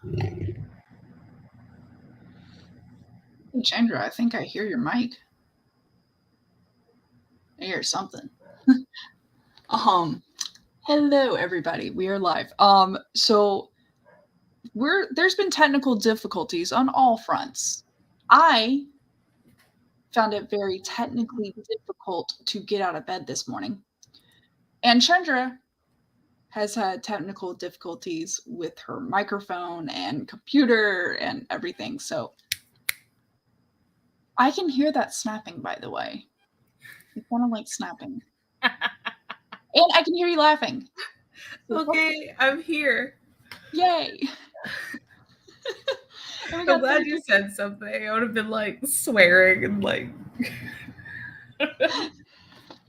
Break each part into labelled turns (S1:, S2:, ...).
S1: Hey, Chandra, I think I hear your mic. I hear something. Hello everybody. We are live. So there's been technical difficulties on all fronts. I found it very technically difficult to get out of bed this morning. And Chandra has had technical difficulties with her microphone and computer and everything. So I can hear that snapping, by the way. It's kind of like snapping. And I can hear you laughing.
S2: Okay, I'm here.
S1: Yay.
S2: I'm glad you said something. I would have been like swearing and like.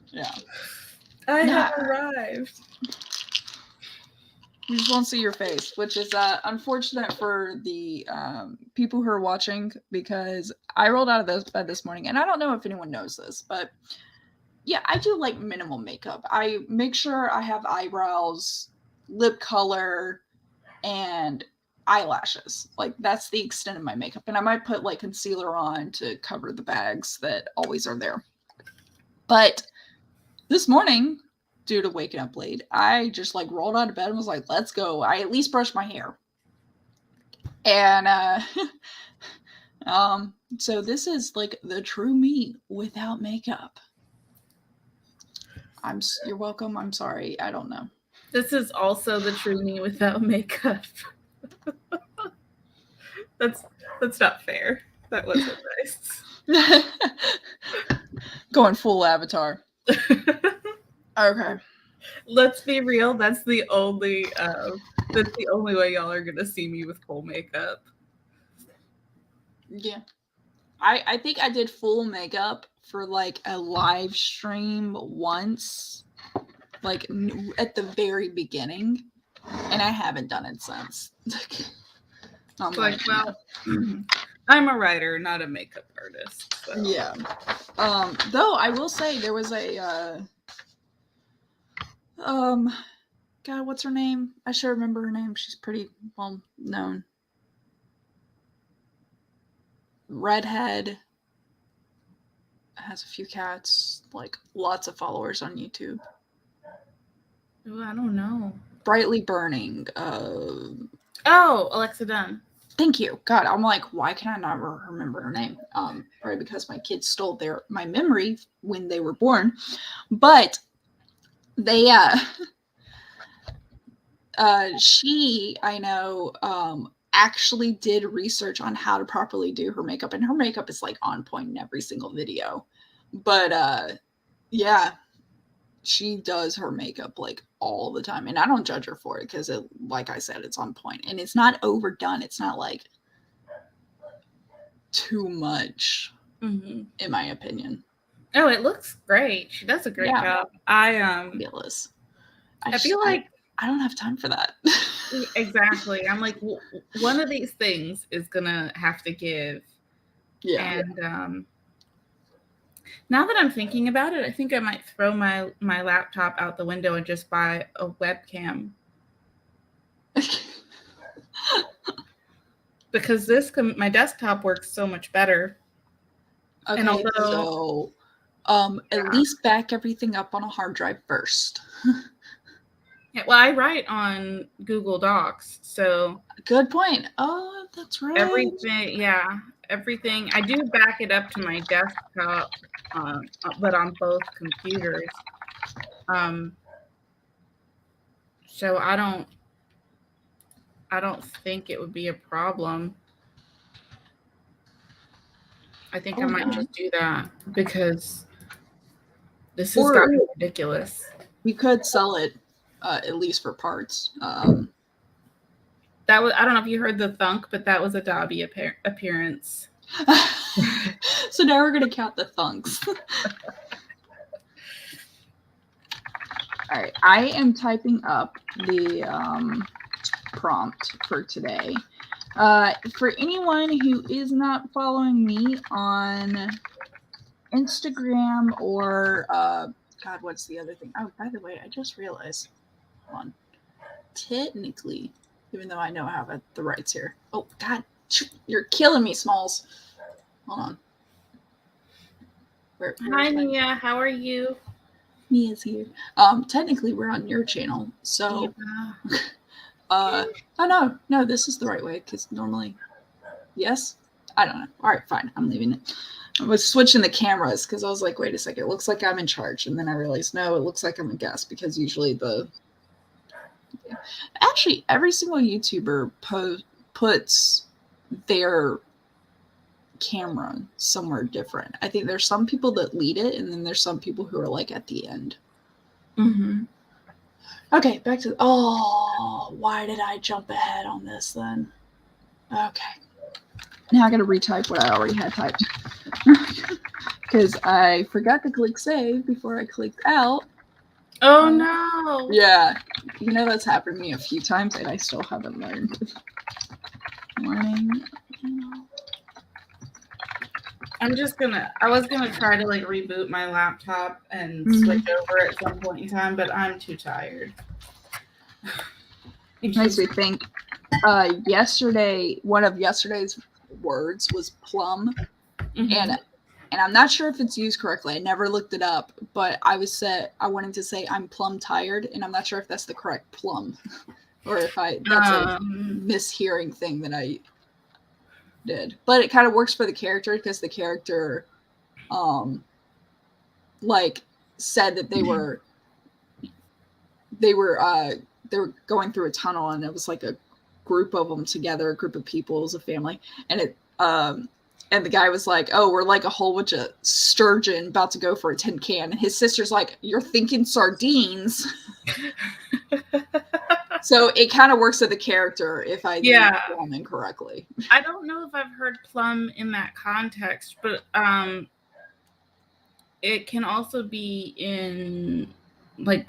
S1: Yeah.
S2: I have arrived.
S1: We just won't see your face, which is unfortunate for the people who are watching, because I rolled out of bed this morning, and I don't know if anyone knows this, but yeah, I do like minimal makeup. I make sure I have eyebrows, lip color, and eyelashes. Like, that's the extent of my makeup. And I might put like concealer on to cover the bags that always are there. But this morning, due to waking up late, I just like rolled out of bed and was like, let's go. I at least brushed my hair. And so this is like the true me without makeup. You're welcome. I'm sorry. I don't know.
S2: This is also the true me without makeup. That's not fair. That wasn't nice.
S1: Going full Avatar. Okay.
S2: Let's be real. That's the only way y'all are gonna see me with full makeup.
S1: Yeah. I think I did full makeup for like a live stream once, like at the very beginning, and I haven't done it since.
S2: I'm like, well, I'm a writer, not a makeup artist. So.
S1: Yeah. Though I will say there was a God, what's her name? I should remember her name. She's pretty well known. Redhead, has a few cats, like lots of followers on YouTube.
S2: Oh, I don't know.
S1: Brightly Burning.
S2: Oh, Alexa Dunn.
S1: Thank you. God, I'm like, why can I not remember her name? Probably because my kids stole my memory when they were born. But they she, I know, actually did research on how to properly do her makeup, and her makeup is like on point in every single video. But yeah, she does her makeup like all the time, and I don't judge her for it because, like I said, it's on point and it's not overdone. It's not like too much, in my opinion.
S2: Oh, it looks great. She does a great job.
S1: Fabulous. I feel like I don't have time for that.
S2: Exactly. I'm like, one of these things is gonna have to give. Yeah. And now that I'm thinking about it, I think I might throw my laptop out the window and just buy a webcam. Because my desktop works so much better.
S1: Okay, and although, at least back everything up on a hard drive first.
S2: Yeah, well, I write on Google Docs, so
S1: good point. Oh, that's right.
S2: Everything. I do back it up to my desktop, but on both computers. So I don't think it would be a problem. I think I might just do that because this has gotten ridiculous.
S1: We could sell it, at least for parts.
S2: That was, I don't know if you heard the thunk, but that was a Dobby appearance.
S1: So now we're gonna count the thunks. All right, I am typing up the prompt for today. For anyone who is not following me on Instagram or God, what's the other thing? Oh, by the way, I just realized. Hold on. Technically, Even though I know I have the rights here. Oh, God. You're killing me, Smalls. Hold on.
S2: Hi, Mia. How are you?
S1: Mia's here. Technically, we're on your channel. So, oh, no, this is the right way. Because normally, yes? I don't know. All right, fine. I'm leaving it. I was switching the cameras because I was like, wait a second. It looks like I'm in charge. And then I realized, no, it looks like I'm a guest because usually Actually, every single YouTuber puts their camera somewhere different. I think there's some people that lead it, and then there's some people who are like at the end.
S2: Mm-hmm.
S1: Okay, back to why did I jump ahead on this then? Okay. Now I gotta retype what I already had typed. Because I forgot to click save before I clicked out.
S2: Oh no.
S1: Yeah. You know, that's happened to me a few times and I still haven't learned. Learning.
S2: I was gonna try to like reboot my laptop and switch over at some point in time, but I'm too tired.
S1: It makes me think. Yesterday, one of yesterday's words was plum, and I'm not sure if it's used correctly. I never looked it up, but I wanted to say I'm plum tired, and I'm not sure if that's the correct plum, or if that's a mishearing thing that I did. But it kind of works for the character because the character, like said that they were going through a tunnel, and it was like a group of them together, a group of people as a family, and it and the guy was like, oh, we're like a whole bunch of sturgeon about to go for a tin can, and his sister's like, you're thinking sardines. So it kind of works with the character if I use plum incorrectly.
S2: I don't know if I've heard plum in that context, but it can also be in like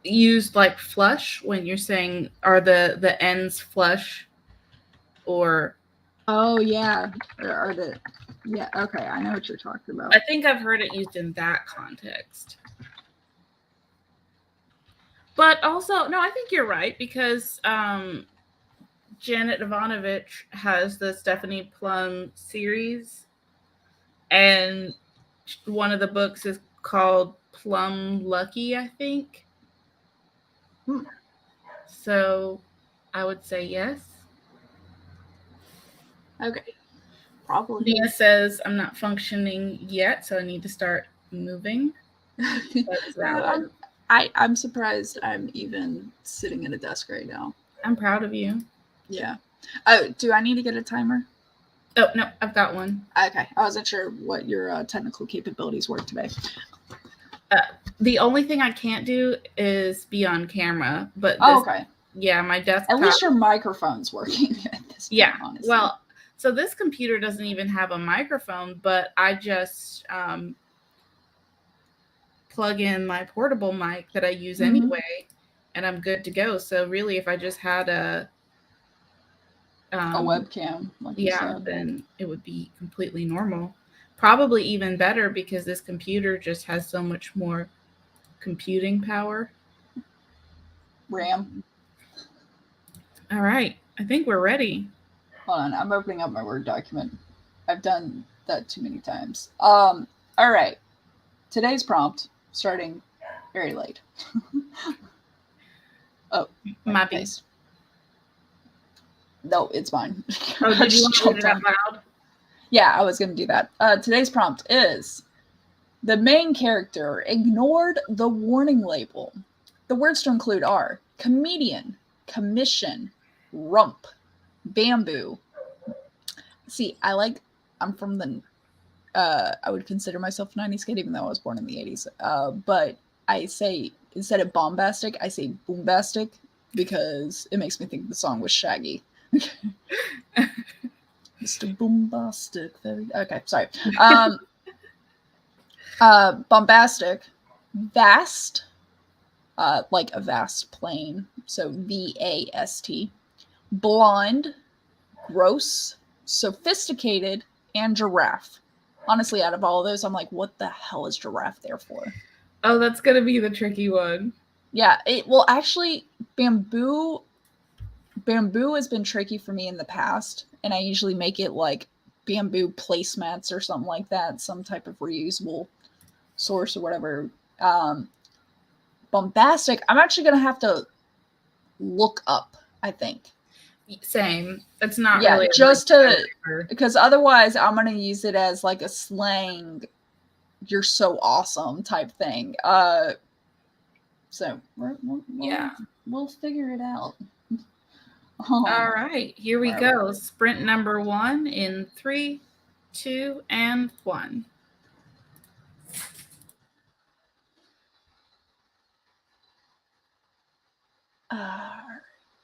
S2: used like flush when you're saying are the ends flush, or
S1: okay, I know what you're talking about.
S2: I think I've heard it used in that context. But also, no, I think you're right, because Janet Ivanovich has the Stephanie Plum series, and one of the books is called Plum Lucky, I think. So I would say yes.
S1: Okay. Probably.
S2: Nia says, I'm not functioning yet, so I need to start moving.
S1: I'm surprised I'm even sitting at a desk right now.
S2: I'm proud of you.
S1: Yeah. Oh, do I need to get a timer?
S2: Oh, no, I've got one.
S1: Okay. I wasn't sure what your technical capabilities were today.
S2: The only thing I can't do is be on camera. But
S1: okay.
S2: Yeah, my desktop.
S1: At least your microphone's working at this point, honestly.
S2: Well, so this computer doesn't even have a microphone, but I just plug in my portable mic that I use anyway, and I'm good to go. So really, if I just had a
S1: webcam, like you said,
S2: then it would be completely normal. Probably even better, because this computer just has so much more computing power.
S1: RAM.
S2: All right. I think we're ready.
S1: Hold on. I'm opening up my Word document. I've done that too many times. All right. Today's prompt, starting very late. Oh,
S2: my base.
S1: No, it's mine.
S2: Oh, did you want to read it out loud?
S1: Yeah, I was going to do that. Today's prompt is, the main character ignored the warning label. The words to include are comedian, commission, rump, bamboo. See, I'm from the, I would consider myself a 90s kid, even though I was born in the 80s. But I say, instead of bombastic, I say boombastic, because it makes me think the song was Shaggy. Mr. Boombastic. Okay, sorry. Bombastic, vast, like a vast plane, so VAST. Blonde, gross, sophisticated, and giraffe. Honestly, out of all of those, I'm like, what the hell is giraffe there for?
S2: Oh, that's gonna be the tricky one.
S1: Yeah, well, actually, bamboo has been tricky for me in the past, and I usually make it like bamboo placemats or something like that, some type of reusable source or whatever. Bombastic, I'm actually gonna have to look up, I think.
S2: Same. It's not
S1: Yeah,
S2: really
S1: just because otherwise I'm gonna use it as like a slang, you're so awesome type thing. So we'll figure it out.
S2: All right, here we go. Sprint number 1 in 3, 2, and 1.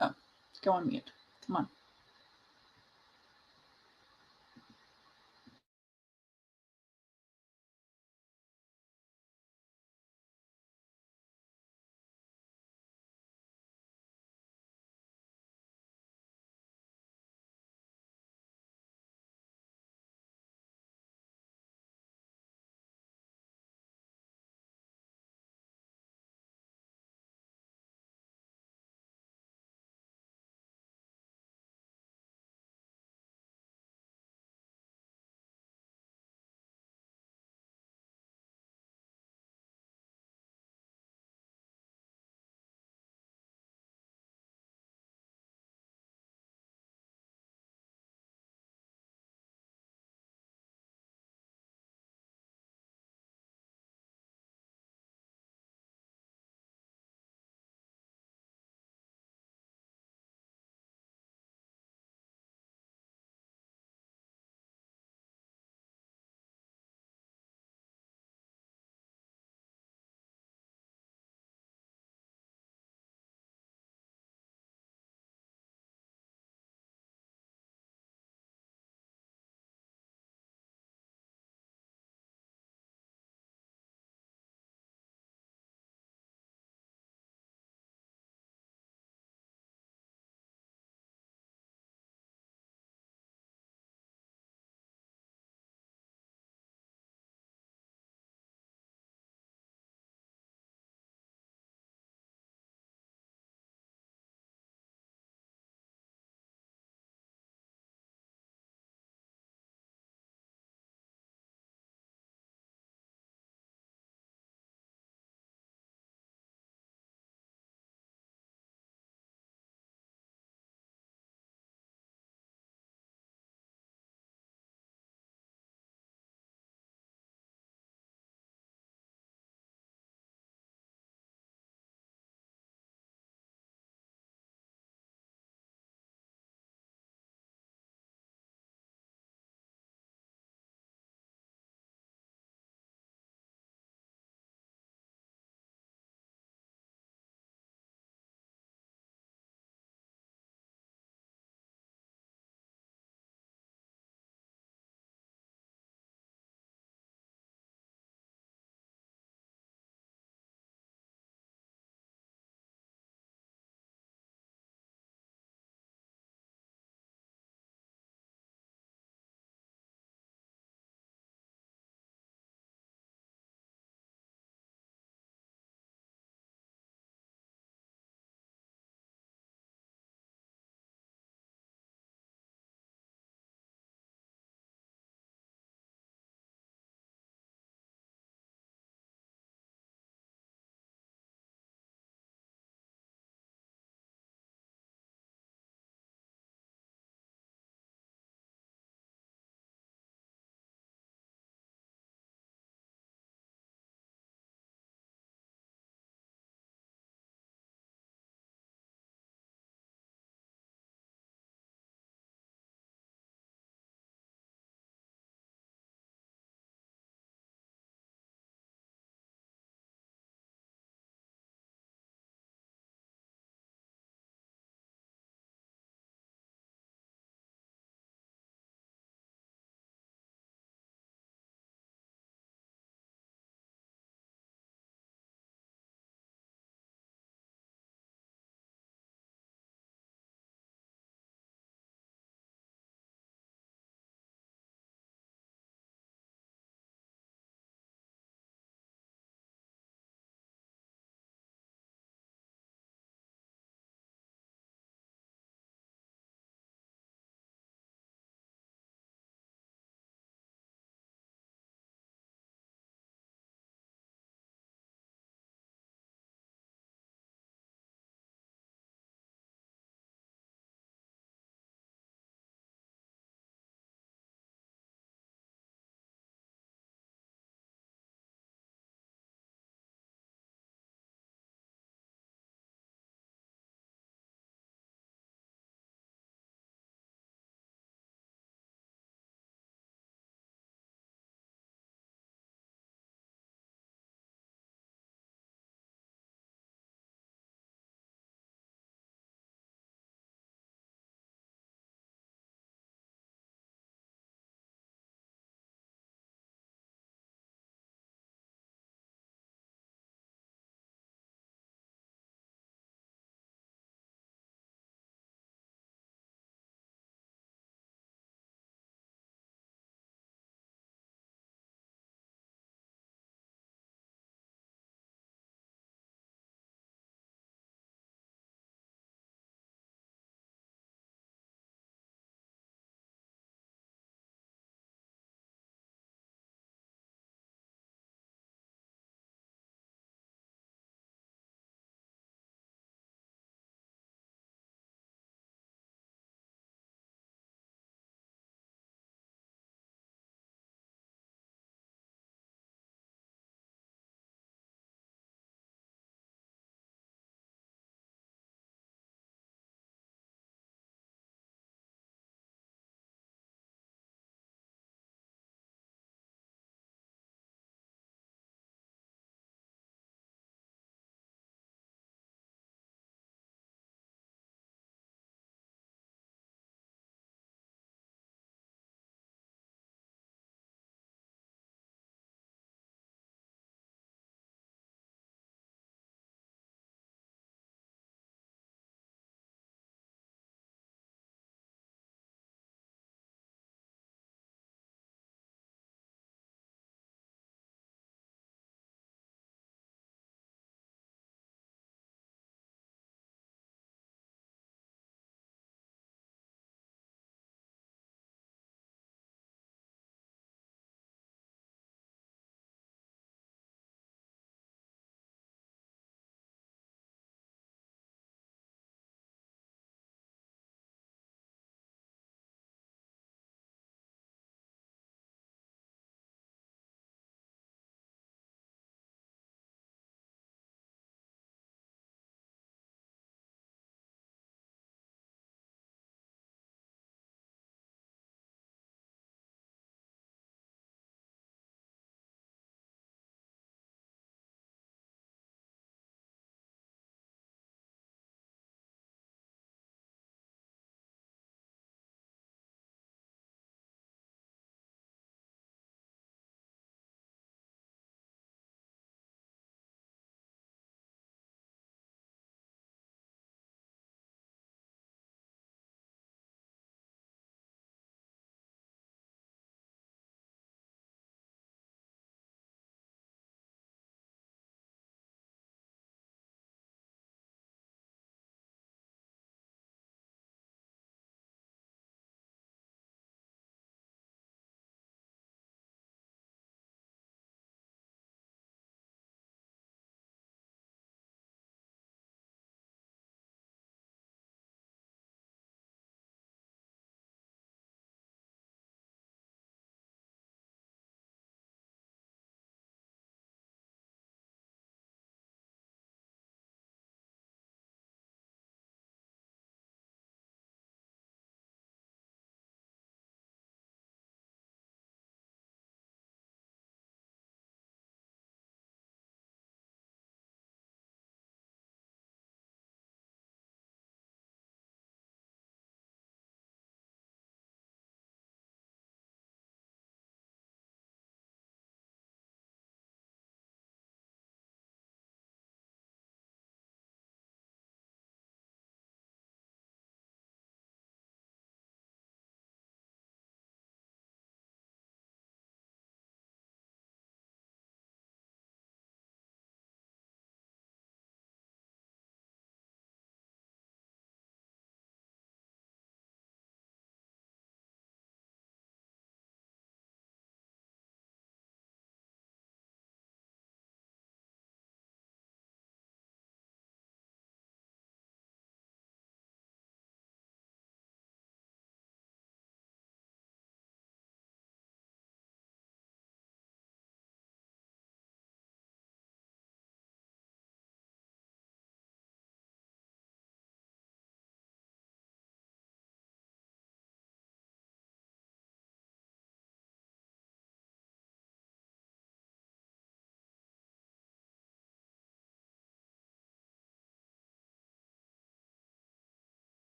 S1: Oh, go on mute. Come on.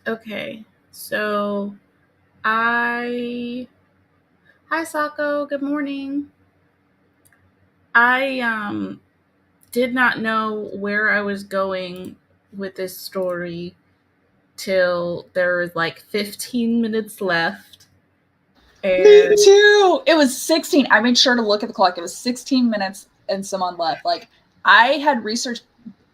S2: Okay. So Hi Sako, good morning. I did not know where I was going with this story till there was like 15 minutes left.
S1: And me too. It was 16. I made sure to look at the clock. It was 16 minutes and some on left. Like, I had researched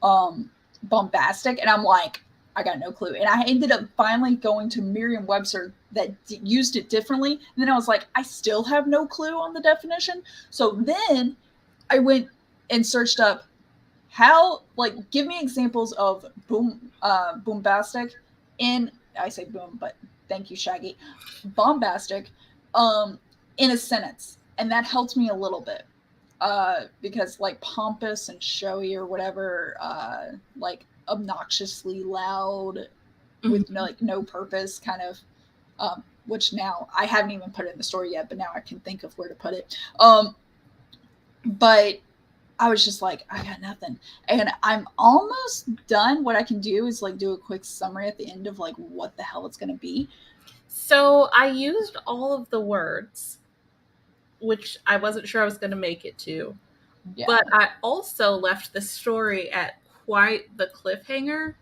S1: bombastic, and I'm like, I got no clue. And I ended up finally going to Merriam-Webster that used it differently. And then I was like, I still have no clue on the definition. So then I went and searched up how, like, give me examples of bombastic in, I say boom, but thank you, Shaggy, bombastic in a sentence. And that helped me a little bit. Because like pompous and showy or whatever, like obnoxiously loud with no purpose kind of, which now I haven't even put it in the story yet, but now I can think of where to put it. But I was just like, I got nothing. And I'm almost done. What I can do is like do a quick summary at the end of like what the hell it's going to be.
S2: So I used all of the words, which I wasn't sure I was going to make it to. Yeah. But I also left the story at quite the cliffhanger.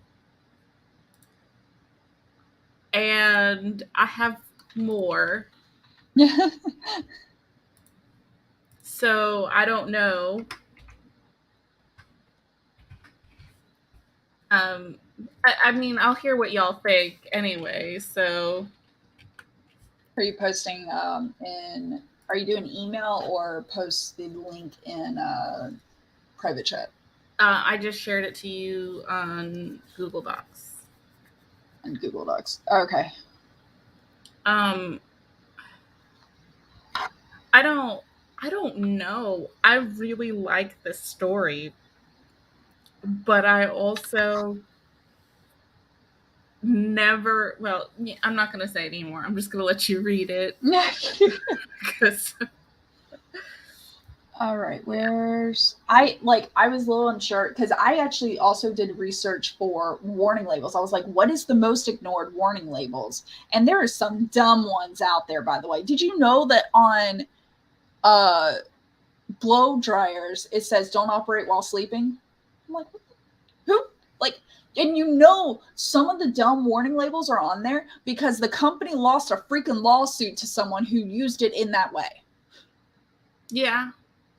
S2: And I have more. So I don't know. I mean, I'll hear what y'all think anyway. So,
S1: are you posting are you doing email or post the link in private chat?
S2: I just shared it to you on Google Docs.
S1: On Google Docs. Okay.
S2: I don't know. I really like this story, but I also never, well, I'm not going to say it anymore. I'm just going to let you read it.
S1: All right, I was a little unsure because I actually also did research for warning labels. I was like, what is the most ignored warning labels? And there are some dumb ones out there, by the way. Did you know that on blow dryers it says don't operate while sleeping? I'm like, who? Like, and you know, some of the dumb warning labels are on there because the company lost a freaking lawsuit to someone who used it in that way.
S2: Yeah.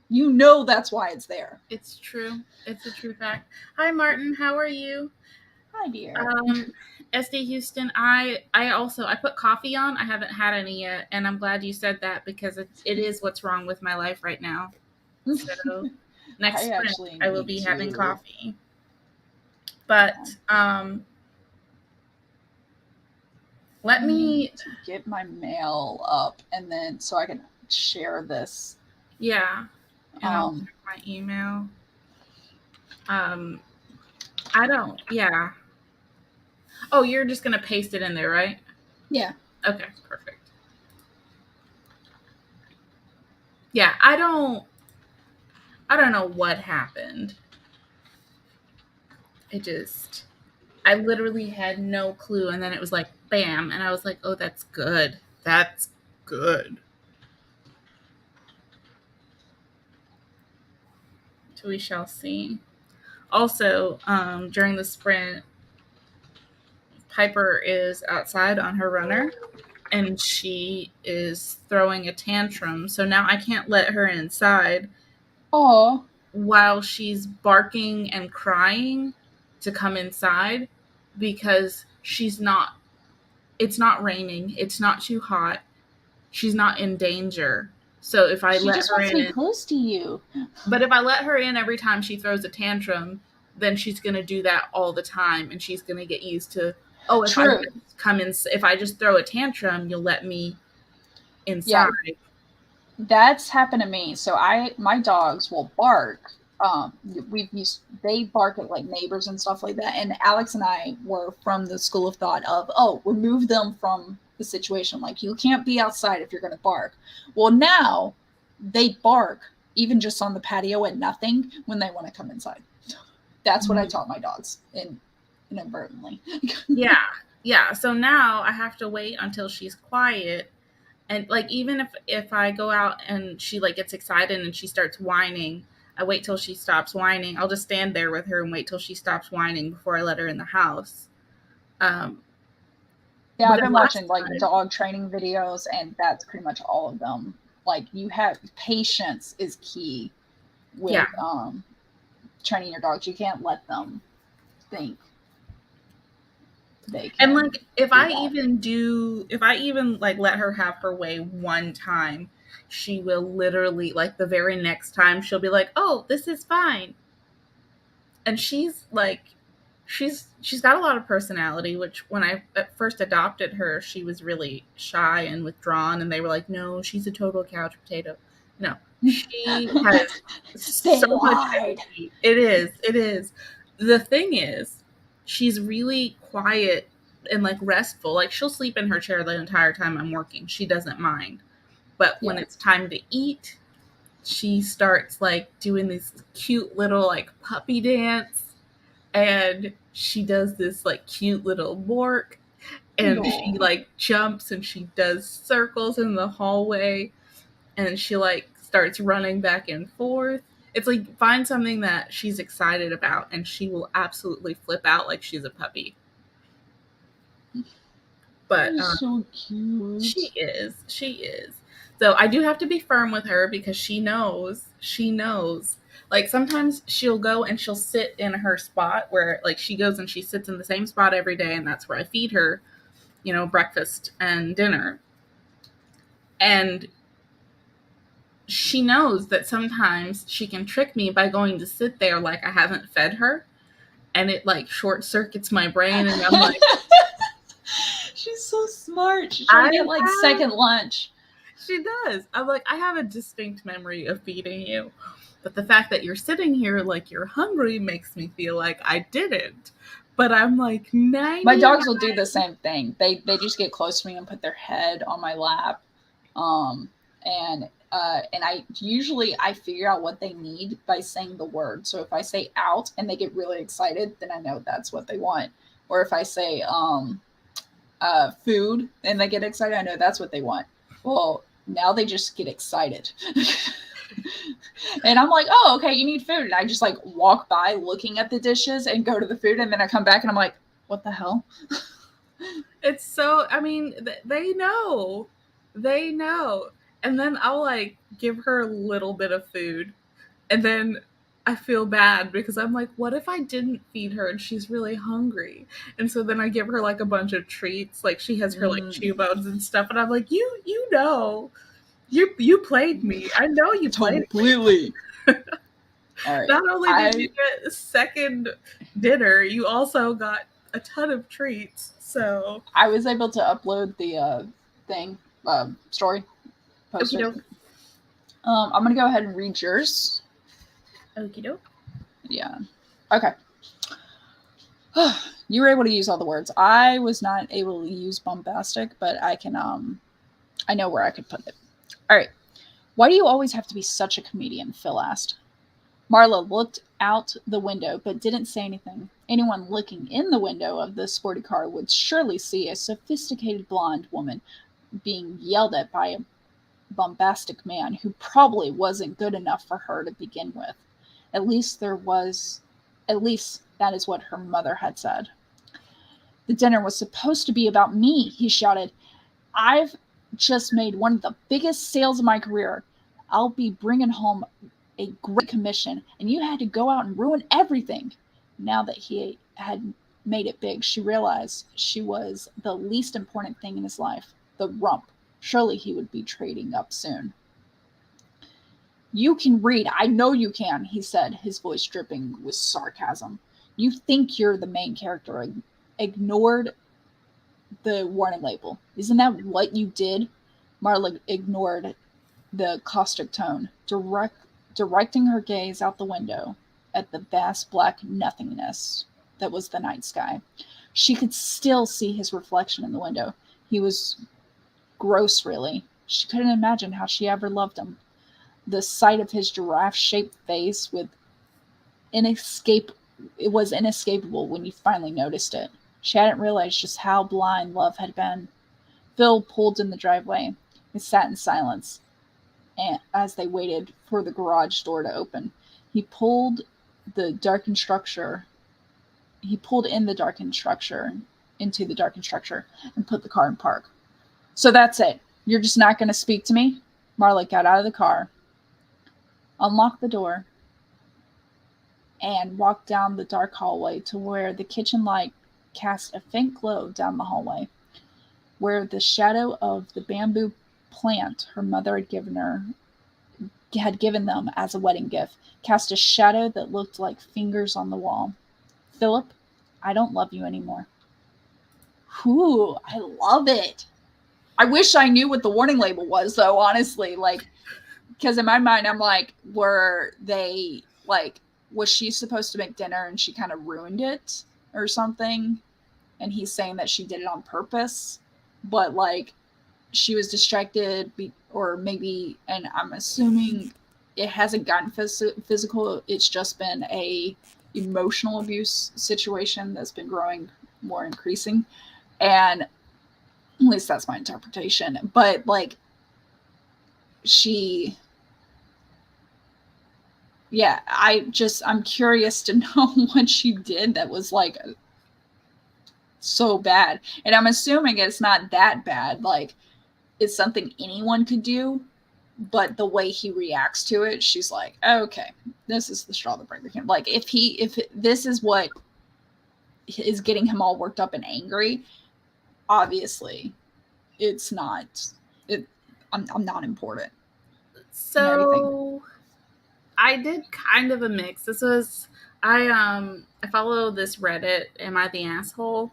S1: You know that's why it's there.
S2: It's true. It's a true fact. Hi, Martin. How are you?
S1: Hi, dear.
S2: SD Houston, I put coffee on. I haven't had any yet, and I'm glad you said that because it is what's wrong with my life right now. So next sprint, I will be having coffee. But let me
S1: get my mail up, and then so I can share this.
S2: Yeah. And I'll check my email. I don't. Yeah. Oh, you're just gonna paste it in there, right?
S1: Yeah.
S2: Okay. Perfect. Yeah. I don't know what happened. I literally had no clue, and then it was like bam, and I was like, oh, that's good. That's good. So we shall see. Also, during the sprint, Piper is outside on her runner, and she is throwing a tantrum. So now I can't let her inside.
S1: Oh.
S2: While she's barking and crying to come inside because it's not raining. It's not too hot. She's not in danger. So if I let her in,
S1: she just wants to be close to you.
S2: But if I let her in every time she throws a tantrum, then she's going to do that all the time, and she's going to get used to, oh, if I just throw a tantrum, you'll let me inside.
S1: Yeah. That's happened to me. So my dogs will bark. They bark at like neighbors and stuff like that. And Alex and I were from the school of thought of, remove them from the situation. Like, you can't be outside if you're going to bark. Well, now they bark even just on the patio at nothing when they want to come inside. That's what I taught my dogs inadvertently.
S2: Yeah. yeah, so now I have to wait until she's quiet. And like, even if I go out and she like gets excited and she starts whining, I wait till she stops whining. I'll just stand there with her and wait till she stops whining before I let her in the house.
S1: Yeah,
S2: But
S1: I've been
S2: last
S1: watching like
S2: time,
S1: dog training videos, and that's pretty much all of them. Like, you have patience is key with
S2: yeah,
S1: training your dogs. You can't let them think they
S2: and
S1: can
S2: like if
S1: do
S2: I
S1: that.
S2: even like let her have her way one time, she will literally like the very next time she'll be like, "Oh, this is fine." And she's like she's got a lot of personality, which when I at first adopted her, she was really shy and withdrawn, and they were like, "No, she's a total couch potato." No, she has
S1: They
S2: so much
S1: lied.
S2: energy. It is. The thing is, she's really quiet and like restful. Like, she'll sleep in her chair the entire time I'm working. She doesn't mind. But when
S1: Yeah.
S2: it's time to eat, she starts like doing this cute little like puppy dance, and she does this like cute little bork, and she
S1: No.
S2: like jumps and she does circles in the hallway, and she like starts running back and forth. It's like, find something that she's excited about and she will absolutely flip out like she's a puppy. But
S1: You're so cute.
S2: she is. So I do have to be firm with her because she knows. Like, sometimes she'll go and she'll sit in her spot where like she goes and she sits in the same spot every day, and that's where I feed her, breakfast and dinner. And she knows that sometimes she can trick me by going to sit there like I haven't fed her, and it like short circuits my brain, and I'm like,
S1: She's so smart. She's trying
S2: I
S1: to get like
S2: have
S1: second lunch.
S2: She does. I'm like, I have a distinct memory of feeding you. But the fact that you're sitting here like you're hungry makes me feel like I didn't. But I'm like
S1: My
S2: 99.
S1: dogs will do the same thing. They just get close to me and put their head on my lap. Um and I figure out what they need by saying the word. So if I say out and they get really excited, then I know that's what they want. Or if I say food and they get excited, I know that's what they want. Well, now they just get excited. And I'm like, oh, okay, you need food. And I just like walk by looking at the dishes and go to the food. And then I come back and I'm like, what the hell?
S2: It's so, I mean, they know. They know. And then I'll like give her a little bit of food. And then I feel bad because I'm like, what if I didn't feed her and she's really hungry? And so then I give her like a bunch of treats. Like, she has her like chew bones and stuff. And I'm like, you know. You played me. I know you played
S1: Completely.
S2: me.
S1: All right.
S2: Not only did you get a second dinner, you also got a ton of treats. So
S1: I was able to upload the thing story, post it. I'm gonna go ahead and read yours.
S2: Okie doke.
S1: Yeah. Okay. You were able to use all the words. I was not able to use bombastic, but I can I know where I could put it. All right. Why do you always have to be such a comedian? Phil asked. Marla looked out the window but didn't say anything. Anyone looking in the window of the sporty car would surely see a sophisticated blonde woman being yelled at by a bombastic man who probably wasn't good enough for her to begin with. At least that is what her mother had said. The dinner was supposed to be about me, he shouted. I've just made one of the biggest sales of my career. I'll be bringing home a great commission, and you had to go out and ruin everything. Now that he had made it big, she realized she was the least important thing in his life, the rump. Surely he would be trading up soon. You can read. I know you can, he said, his voice dripping with sarcasm. You think you're the main character. Ignored the warning label. Isn't that what you did? Marla ignored the caustic tone, directing her gaze out the window at the vast black nothingness that was the night sky. She could still see his reflection in the window. He was gross, really. She couldn't imagine how she ever loved him. The sight of his giraffe-shaped face it was inescapable when you finally noticed it. She hadn't realized just how blind love had been. Phil pulled in the driveway. They sat in silence as they waited for the garage door to open. He pulled in the darkened structure into the darkened structure and put the car in park. So that's it. You're just not going to speak to me? Marla got out of the car, unlocked the door, and walked down the dark hallway to where the kitchen light cast a faint glow down the hallway, where the shadow of the bamboo plant her mother had given them as a wedding gift cast a shadow that looked like fingers on the wall. Philip, I don't love you anymore. Whew, I love it. I wish I knew what the warning label was, though, honestly. Like, because in my mind, I'm like, were they, like, was she supposed to make dinner and she kind of ruined it or something? And he's saying that she did it on purpose, but, like, she was distracted, or maybe, and I'm assuming it hasn't gotten physical. It's just been a emotional abuse situation that's been growing more increasing. And at least that's my interpretation. But, like, I'm curious to know what she did that was, like, so bad. And I'm assuming it's not that bad. Like, it's something anyone could do. But the way he reacts to it, she's like, okay, this is the straw that broke the camel's back. Like, if this is what is getting him all worked up and angry, obviously it's not. I'm not important.
S2: So I did kind of a mix. I follow this Reddit, Am I the Asshole?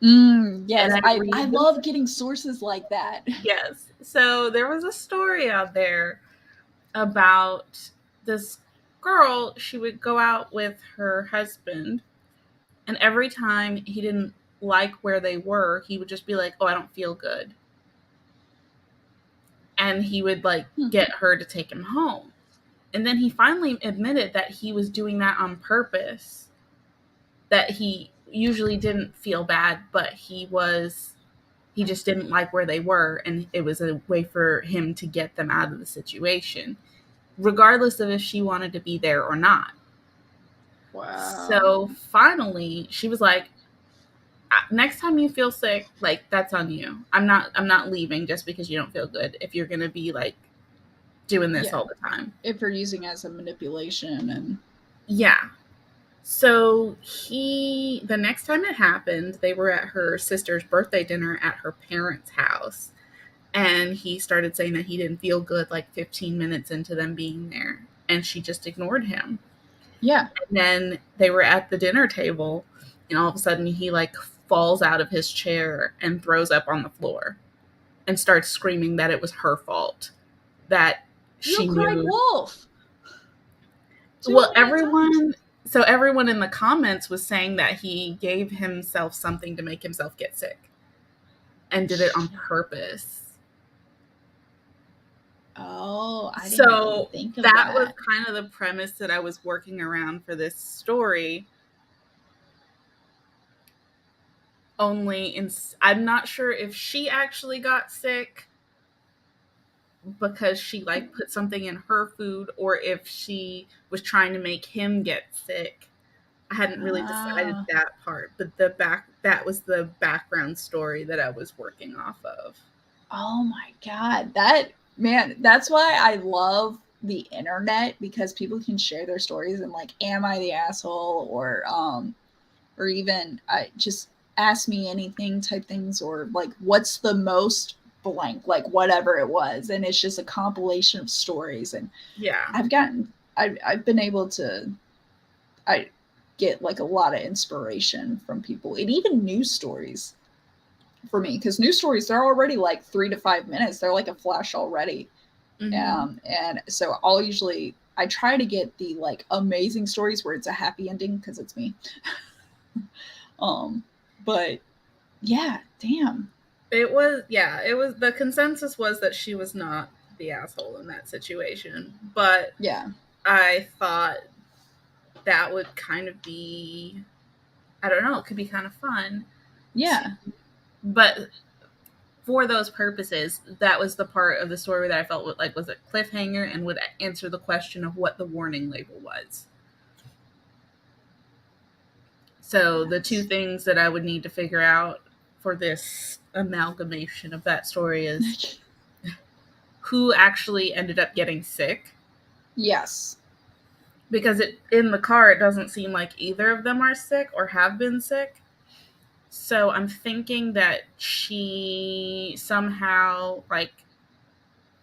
S1: Yes, I love getting sources like that.
S2: Yes. So there was a story out there about this girl. She would go out with her husband, and every time he didn't like where they were, he would just be like, oh, I don't feel good. And he would, like, get her to take him home. And then he finally admitted that he was doing that on purpose, that he usually didn't feel bad, but he just didn't like where they were, and it was a way for him to get them out of the situation, regardless of if she wanted to be there or not.
S1: Wow.
S2: So finally, she was like, next time you feel sick, like, that's on you. I'm not leaving just because you don't feel good, if you're gonna be, like, doing this all the time.
S1: If you're using it as a manipulation. And
S2: yeah. So the next time it happened, they were at her sister's birthday dinner at her parents' house. And he started saying that he didn't feel good like 15 minutes into them being there. And she just ignored him.
S1: Yeah.
S2: And then they were at the dinner table, and all of a sudden he, like, falls out of his chair and throws up on the floor and starts screaming that it was her fault. That she
S1: cried wolf.
S2: Well, everyone in the comments was saying that he gave himself something to make himself get sick and did it on purpose.
S1: Oh, I didn't really think of that.
S2: That was kind of the premise that I was working around for this story. Only I'm not sure if she actually got sick because she, like, put something in her food, or if she was trying to make him get sick. I hadn't really decided that part, but that was the background story that I was working off of.
S1: Oh my God. That's why I love the internet, because people can share their stories and, like, am I the asshole, or even just ask me anything type things, or, like, what's the most blank, like, whatever it was, and it's just a compilation of stories. And
S2: yeah,
S1: I've been able to get, like, a lot of inspiration from people, and even news stories for me, because news stories, they're already like 3 to 5 minutes, they're like a flash already. And so I try to get the, like, amazing stories where it's a happy ending, because it's me. But yeah, damn.
S2: It was the consensus was that she was not the asshole in that situation, but
S1: yeah,
S2: I thought that would kind of be, I don't know, it could be kind of fun.
S1: Yeah.
S2: But for those purposes, that was the part of the story that I felt like was a cliffhanger and would answer the question of what the warning label was. So the two things that I would need to figure out for this amalgamation of that story is who actually ended up getting sick.
S1: Yes.
S2: Because in the car, it doesn't seem like either of them are sick or have been sick. So I'm thinking that she somehow, like,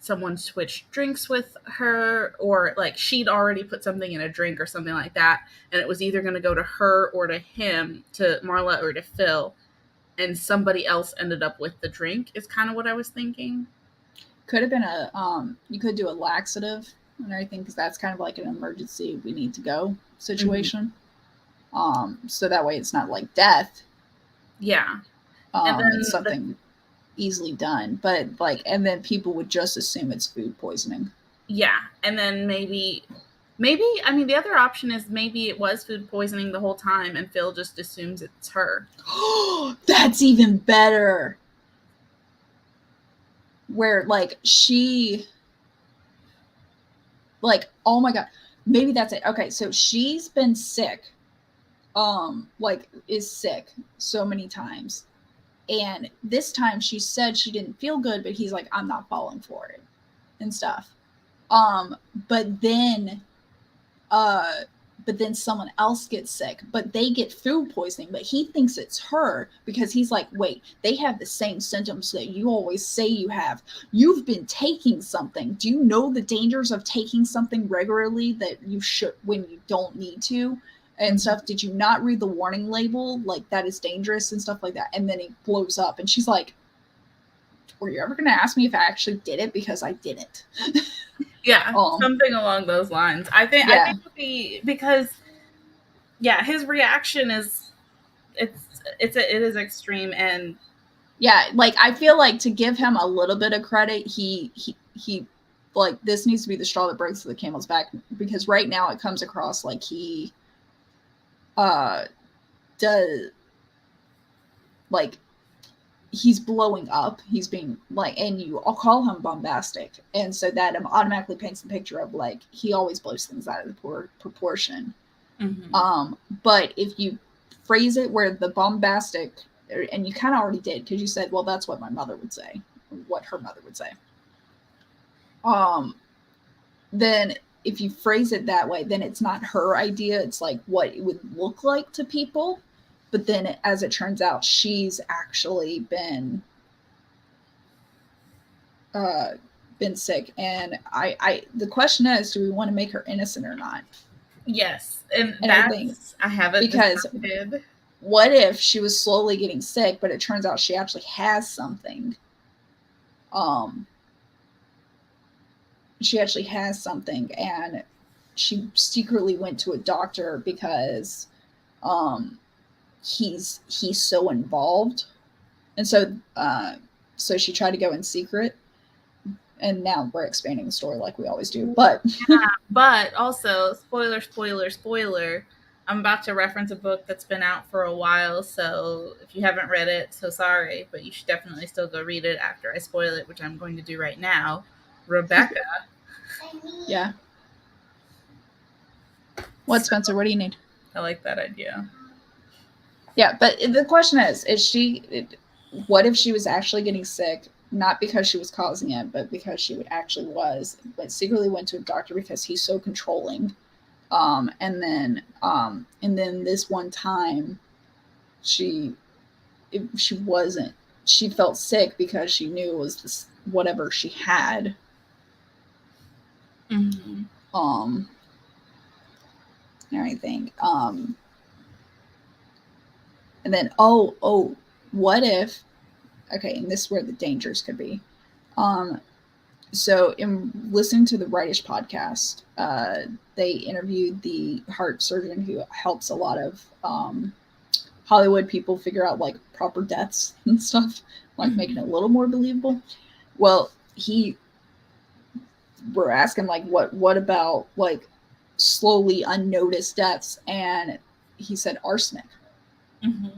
S2: someone switched drinks with her, or like she'd already put something in a drink or something like that, and it was either going to go to her or to him, to Marla or to Phil, and somebody else ended up with the drink is kind of what I was thinking.
S1: Could have been you could do a laxative and everything, because that's kind of like an emergency, we need to go situation. Mm-hmm. So that way it's not like death.
S2: Yeah.
S1: And then it's something easily done, but like, and then people would just assume it's food poisoning.
S2: Yeah. And then maybe, I mean, the other option is maybe it was food poisoning the whole time and Phil just assumes it's her.
S1: That's even better. Where like she, like, oh my God, maybe that's it. Okay. So she's been sick, like is sick so many times. And this time she said she didn't feel good, but he's like, I'm not falling for it and stuff. But then someone else gets sick, but they get food poisoning, but he thinks it's her because he's like, wait, they have the same symptoms that you always say you have. You've been taking something. Do you know the dangers of taking something regularly that you should when you don't need to? And stuff. Did you not read the warning label? Like, that is dangerous and stuff like that. And then he blows up and she's like, were you ever going to ask me if I actually did it? Because I didn't.
S2: Yeah, something along those lines. I think because his reaction is it is extreme. And
S1: yeah, like I feel like to give him a little bit of credit, he like, this needs to be the straw that breaks the camel's back, because right now it comes across like he does, like, he's blowing up, he's being like, and I'll call him bombastic, and so that automatically paints the picture of like he always blows things out of the proportion. Mm-hmm. But if you phrase it where the bombastic, and you kind of already did because you said, well, that's what my mother would say, what her mother would say, then if you phrase it that way, then it's not her idea. It's like what it would look like to people. But then as it turns out, she's actually been sick. And the question is, do we want to make her innocent or not?
S2: Yes. And that's, I haven't,
S1: because decided. What if she was slowly getting sick, but it turns out she actually has something? She actually has something, and she secretly went to a doctor because he's so involved, and so she tried to go in secret, and now we're expanding the story like we always do. But
S2: but also, spoiler, I'm about to reference a book that's been out for a while, so if you haven't read it, so sorry, but you should definitely still go read it after I spoil it, which I'm going to do right now. Rebecca.
S1: Yeah. What, Spencer? What do you need?
S2: I like that idea.
S1: Yeah, but the question is what if she was actually getting sick, not because she was causing it, but because she actually was, but secretly went to a doctor because he's so controlling. And then this one time she felt sick because she knew it was this, whatever she had. Mm-hmm. Everything. And then, what if, okay, and this is where the dangers could be. So in listening to the Rightish podcast, they interviewed the heart surgeon who helps a lot of Hollywood people figure out like proper deaths and stuff, like making it a little more believable. Well, we're asking like, what about like slowly unnoticed deaths? And he said arsenic.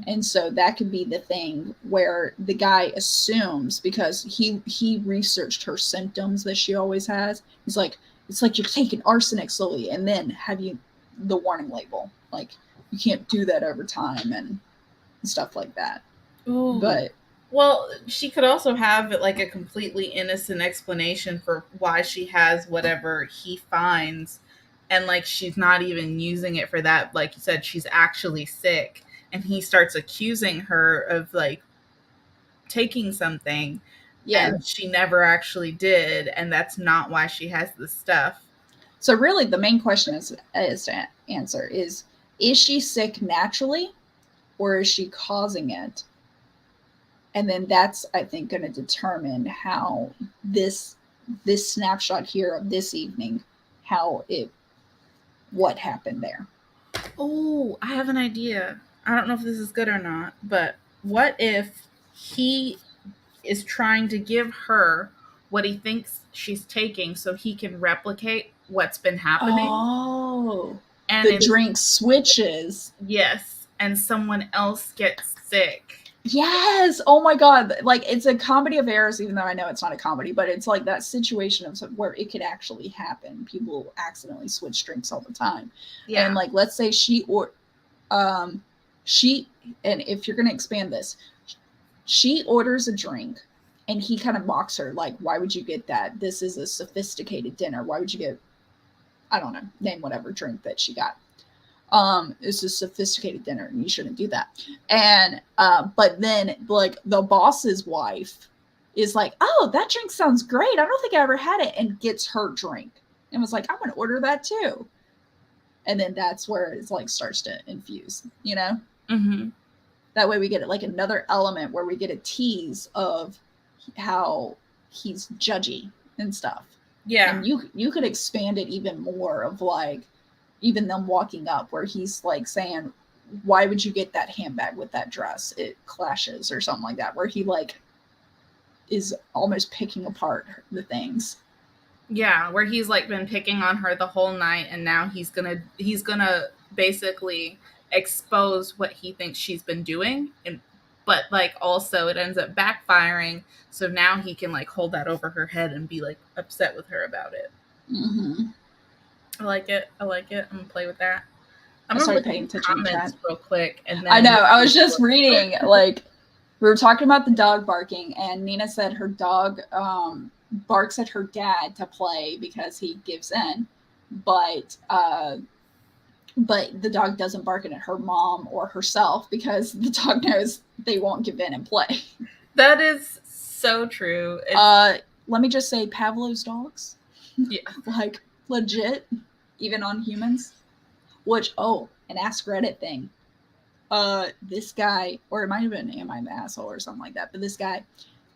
S1: And so that could be the thing where the guy assumes, because he researched her symptoms that she always has. He's like, it's like you're taking arsenic slowly, and then have you the warning label, like you can't do that over time and stuff like that.
S2: Ooh.
S1: But
S2: well, she could also have like a completely innocent explanation for why she has whatever he finds, and like she's not even using it for that. Like you said, she's actually sick, and he starts accusing her of like taking something, and she never actually did, and that's not why she has the stuff.
S1: So really, the main question is to answer is she sick naturally, or is she causing it? And then that's, I think, going to determine how this snapshot here of this evening, what happened there.
S2: Oh, I have an idea. I don't know if this is good or not, but what if he is trying to give her what he thinks she's taking so he can replicate what's been happening?
S1: Oh, and the drink switches.
S2: Yes, and someone else gets sick.
S1: Yes. Oh my God. Like, it's a comedy of errors, even though I know it's not a comedy, but it's like that situation of where it could actually happen. People accidentally switch drinks all the time. Yeah. And like, let's say and if you're going to expand this, she orders a drink and he kind of mocks her. Like, why would you get that? This is a sophisticated dinner. Why would you get, I don't know, name whatever drink that she got. It's a sophisticated dinner and you shouldn't do that. And but then like the boss's wife is like, oh, that drink sounds great, I don't think I ever had it, and gets her drink and was like, I'm gonna order that too. And then that's where it's like starts to infuse, you know. Mm-hmm. That way we get like another element where we get a tease of how he's judgy and stuff. Yeah. And you could expand it even more of like even them walking up where he's like saying, why would you get that handbag with that dress? It clashes, or something like that, where he like is almost picking apart the things.
S2: Yeah, where he's like been picking on her the whole night, and now he's gonna basically expose what he thinks she's been doing, but like also it ends up backfiring, so now he can like hold that over her head and be like upset with her about it. Mm-hmm. I like it. I'm gonna play with that. I'm gonna look at the comments real quick, and then
S1: I know. I was just reading, like, we were talking about the dog barking, and Nina said her dog barks at her dad to play because he gives in, but the dog doesn't bark at her mom or herself because the dog knows they won't give in and play.
S2: That is so true.
S1: Let me just say, Pavlov's dogs. Yeah, like legit, even on humans. Which, an Ask Reddit thing. This guy, or it might have been Am I the Asshole or something like that, but this guy,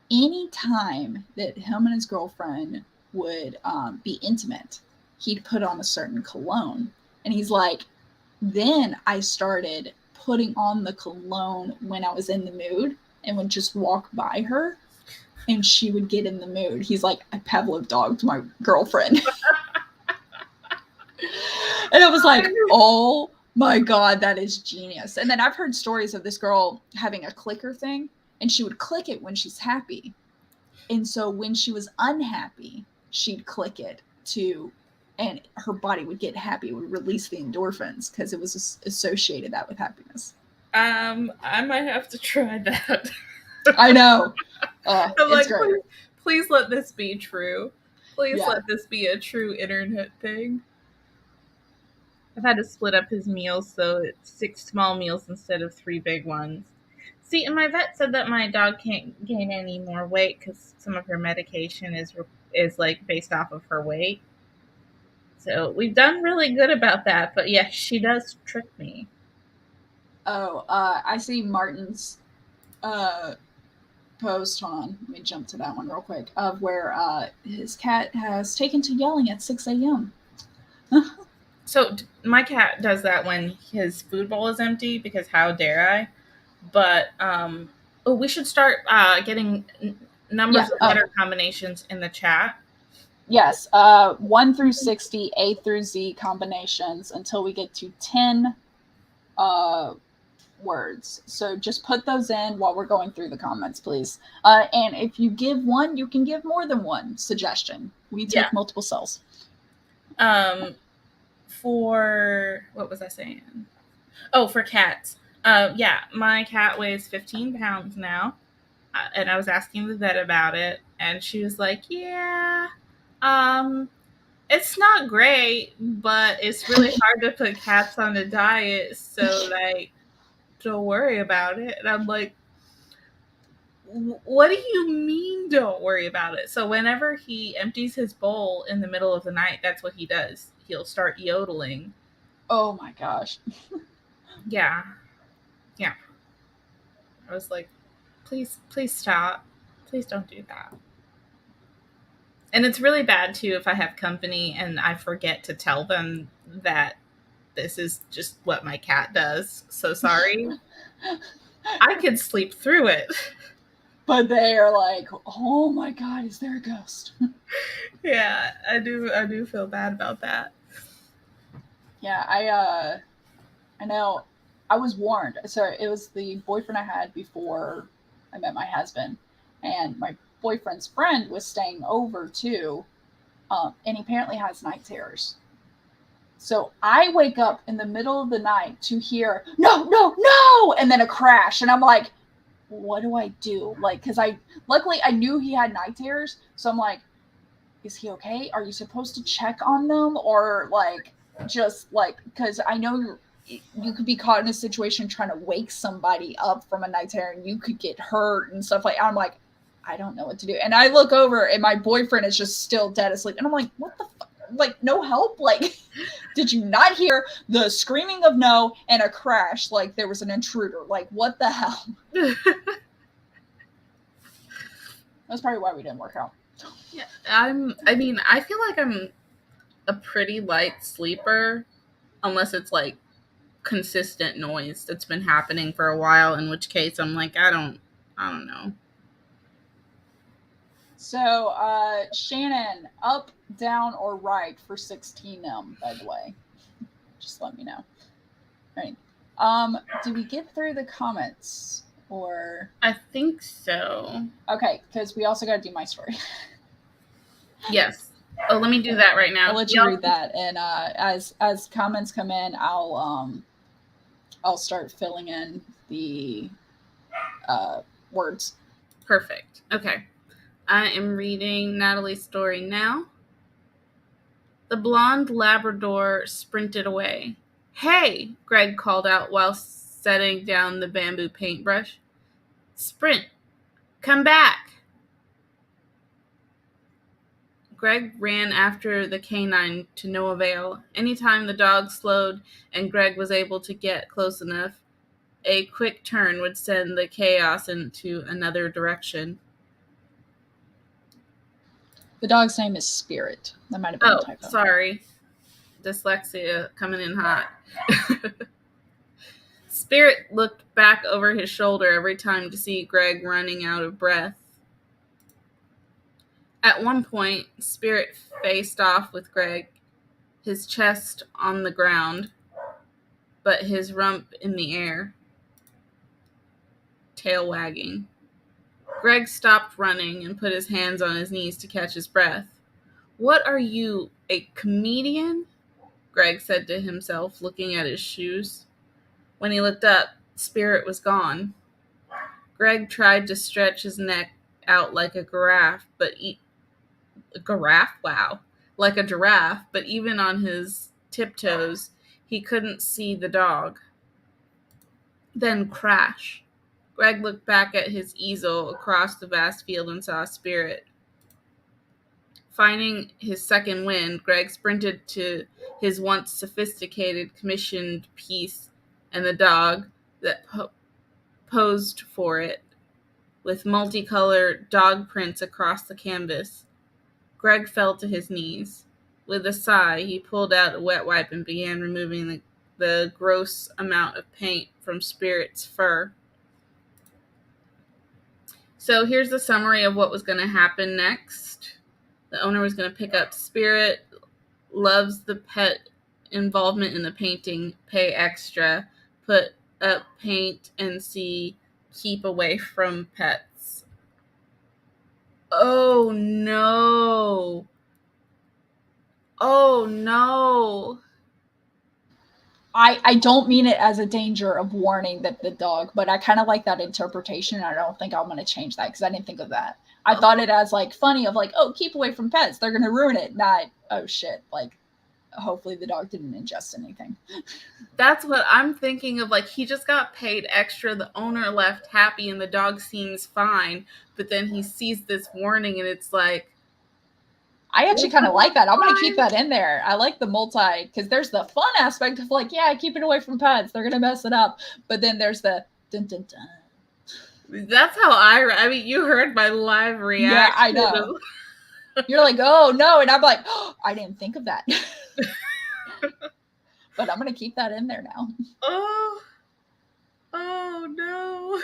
S1: anytime that him and his girlfriend would be intimate, he'd put on a certain cologne. And he's like, then I started putting on the cologne when I was in the mood and would just walk by her and she would get in the mood. He's like, I Pavlov dogged my girlfriend. And I was like, oh my God, that is genius. And then I've heard stories of this girl having a clicker thing, and she would click it when she's happy. And so when she was unhappy, she'd click it too, and her body would get happy, would release the endorphins because it was associated that with happiness.
S2: I might have to try that.
S1: I know.
S2: I'm like, please let this be true. Please let this be a true internet thing. I've had to split up his meals, so it's 6 small meals instead of 3 big ones. See, and my vet said that my dog can't gain any more weight because some of her medication is like based off of her weight. So we've done really good about that, but yeah, she does trick me.
S1: Oh, I see Martin's post. Hold on, let me jump to that one real quick. Of where his cat has taken to yelling at 6 a.m.
S2: So my cat does that when his food bowl is empty, because how dare I? But we should start getting numbers of letter combinations in the chat.
S1: Yes, 1 through 60, A through Z combinations until we get to 10 words. So just put those in while we're going through the comments, please. And if you give one, you can give more than one suggestion. We take multiple cells.
S2: For what was I saying? Oh, for cats. Yeah, my cat weighs 15 pounds now. And I was asking the vet about it, and she was like, yeah, it's not great, but it's really hard to put cats on a diet, so, like, don't worry about it. And I'm like, what do you mean don't worry about it? So whenever he empties his bowl in the middle of the night, that's what he does. He'll start yodeling.
S1: Oh my gosh.
S2: Yeah. I was like, please stop. Please don't do that. And it's really bad too if I have company and I forget to tell them that this is just what my cat does. So sorry. I could sleep through it.
S1: But they are like, oh my God, is there a ghost?
S2: Yeah, I do feel bad about that.
S1: Yeah, I know I was warned. So it was the boyfriend I had before I met my husband. And my boyfriend's friend was staying over too. And he apparently has night terrors. So I wake up in the middle of the night to hear, no, and then a crash. And I'm like, what do I do? Like, because luckily I knew he had night terrors. So I'm like, is he okay? Are you supposed to check on them? Or like, just like, because I know you could be caught in a situation trying to wake somebody up from a night terror and you could get hurt and stuff like that. I'm like, I don't know what to do. And I look over and my boyfriend is just still dead asleep. And I'm like, what the fuck? Like, no help? Like, did you not hear the screaming of no and a crash like there was an intruder? Like, what the hell? That's probably why we didn't work out.
S2: Yeah, I feel like I'm a pretty light sleeper unless it's like consistent noise that's been happening for a while, in which case I'm like, I don't know.
S1: So, Shannon, up, down, or right for 16M, by the way. Just let me know. All right. Did we get through the comments? Or
S2: I think so.
S1: Okay, because we also got to do my story.
S2: Yes. Oh, let me do that right now.
S1: I'll let you read that, and as comments come in, I'll start filling in the words.
S2: Perfect. Okay. I am reading Natalie's story now. The blonde Labrador sprinted away. Hey, Greg called out while setting down the bamboo paintbrush. Sprint. Come back. Greg ran after the canine to no avail. Anytime the dog slowed and Greg was able to get close enough, a quick turn would send the chaos into another direction.
S1: The dog's name is Spirit. That might have been a typo.
S2: Sorry. Dyslexia coming in hot. Spirit looked back over his shoulder every time to see Greg running out of breath. At one point, Spirit faced off with Greg, his chest on the ground, but his rump in the air, tail wagging. Greg stopped running and put his hands on his knees to catch his breath. What are you, a comedian? Greg said to himself, looking at his shoes. When he looked up, Spirit was gone. Greg tried to stretch his neck out like a giraffe, like a giraffe, but even on his tiptoes, he couldn't see the dog. Then crash. Greg looked back at his easel across the vast field and saw Spirit. Finding his second wind, Greg sprinted to his once sophisticated commissioned piece and the dog that posed for it, with multicolored dog prints across the canvas. Greg fell to his knees. With a sigh, he pulled out a wet wipe and began removing the gross amount of paint from Spirit's fur. So here's the summary of what was going to happen next. The owner was going to pick up Spirit, loves the pet involvement in the painting, pay extra, put up paint and see keep away from pets. Oh no. Oh no.
S1: I don't mean it as a danger of warning that the dog, but I kind of like that interpretation. I don't think I'm going to change that because I didn't think of that. I thought it as like funny of like, oh, keep away from pets. They're going to ruin it. Not, oh shit. Like, hopefully the dog didn't ingest anything.
S2: That's what I'm thinking of. Like, he just got paid extra. The owner left happy and the dog seems fine. But then he sees this warning and it's like,
S1: I actually kind of like that. I'm going to keep that in there. I like the multi because there's the fun aspect of like, yeah, keep it away from pets. They're going to mess it up. But then there's the dun dun dun.
S2: That's how I mean, you heard my live reaction.
S1: Yeah, I know. You're like, oh no. And I'm like, oh, I didn't think of that. But I'm going to keep that in there now.
S2: Oh no.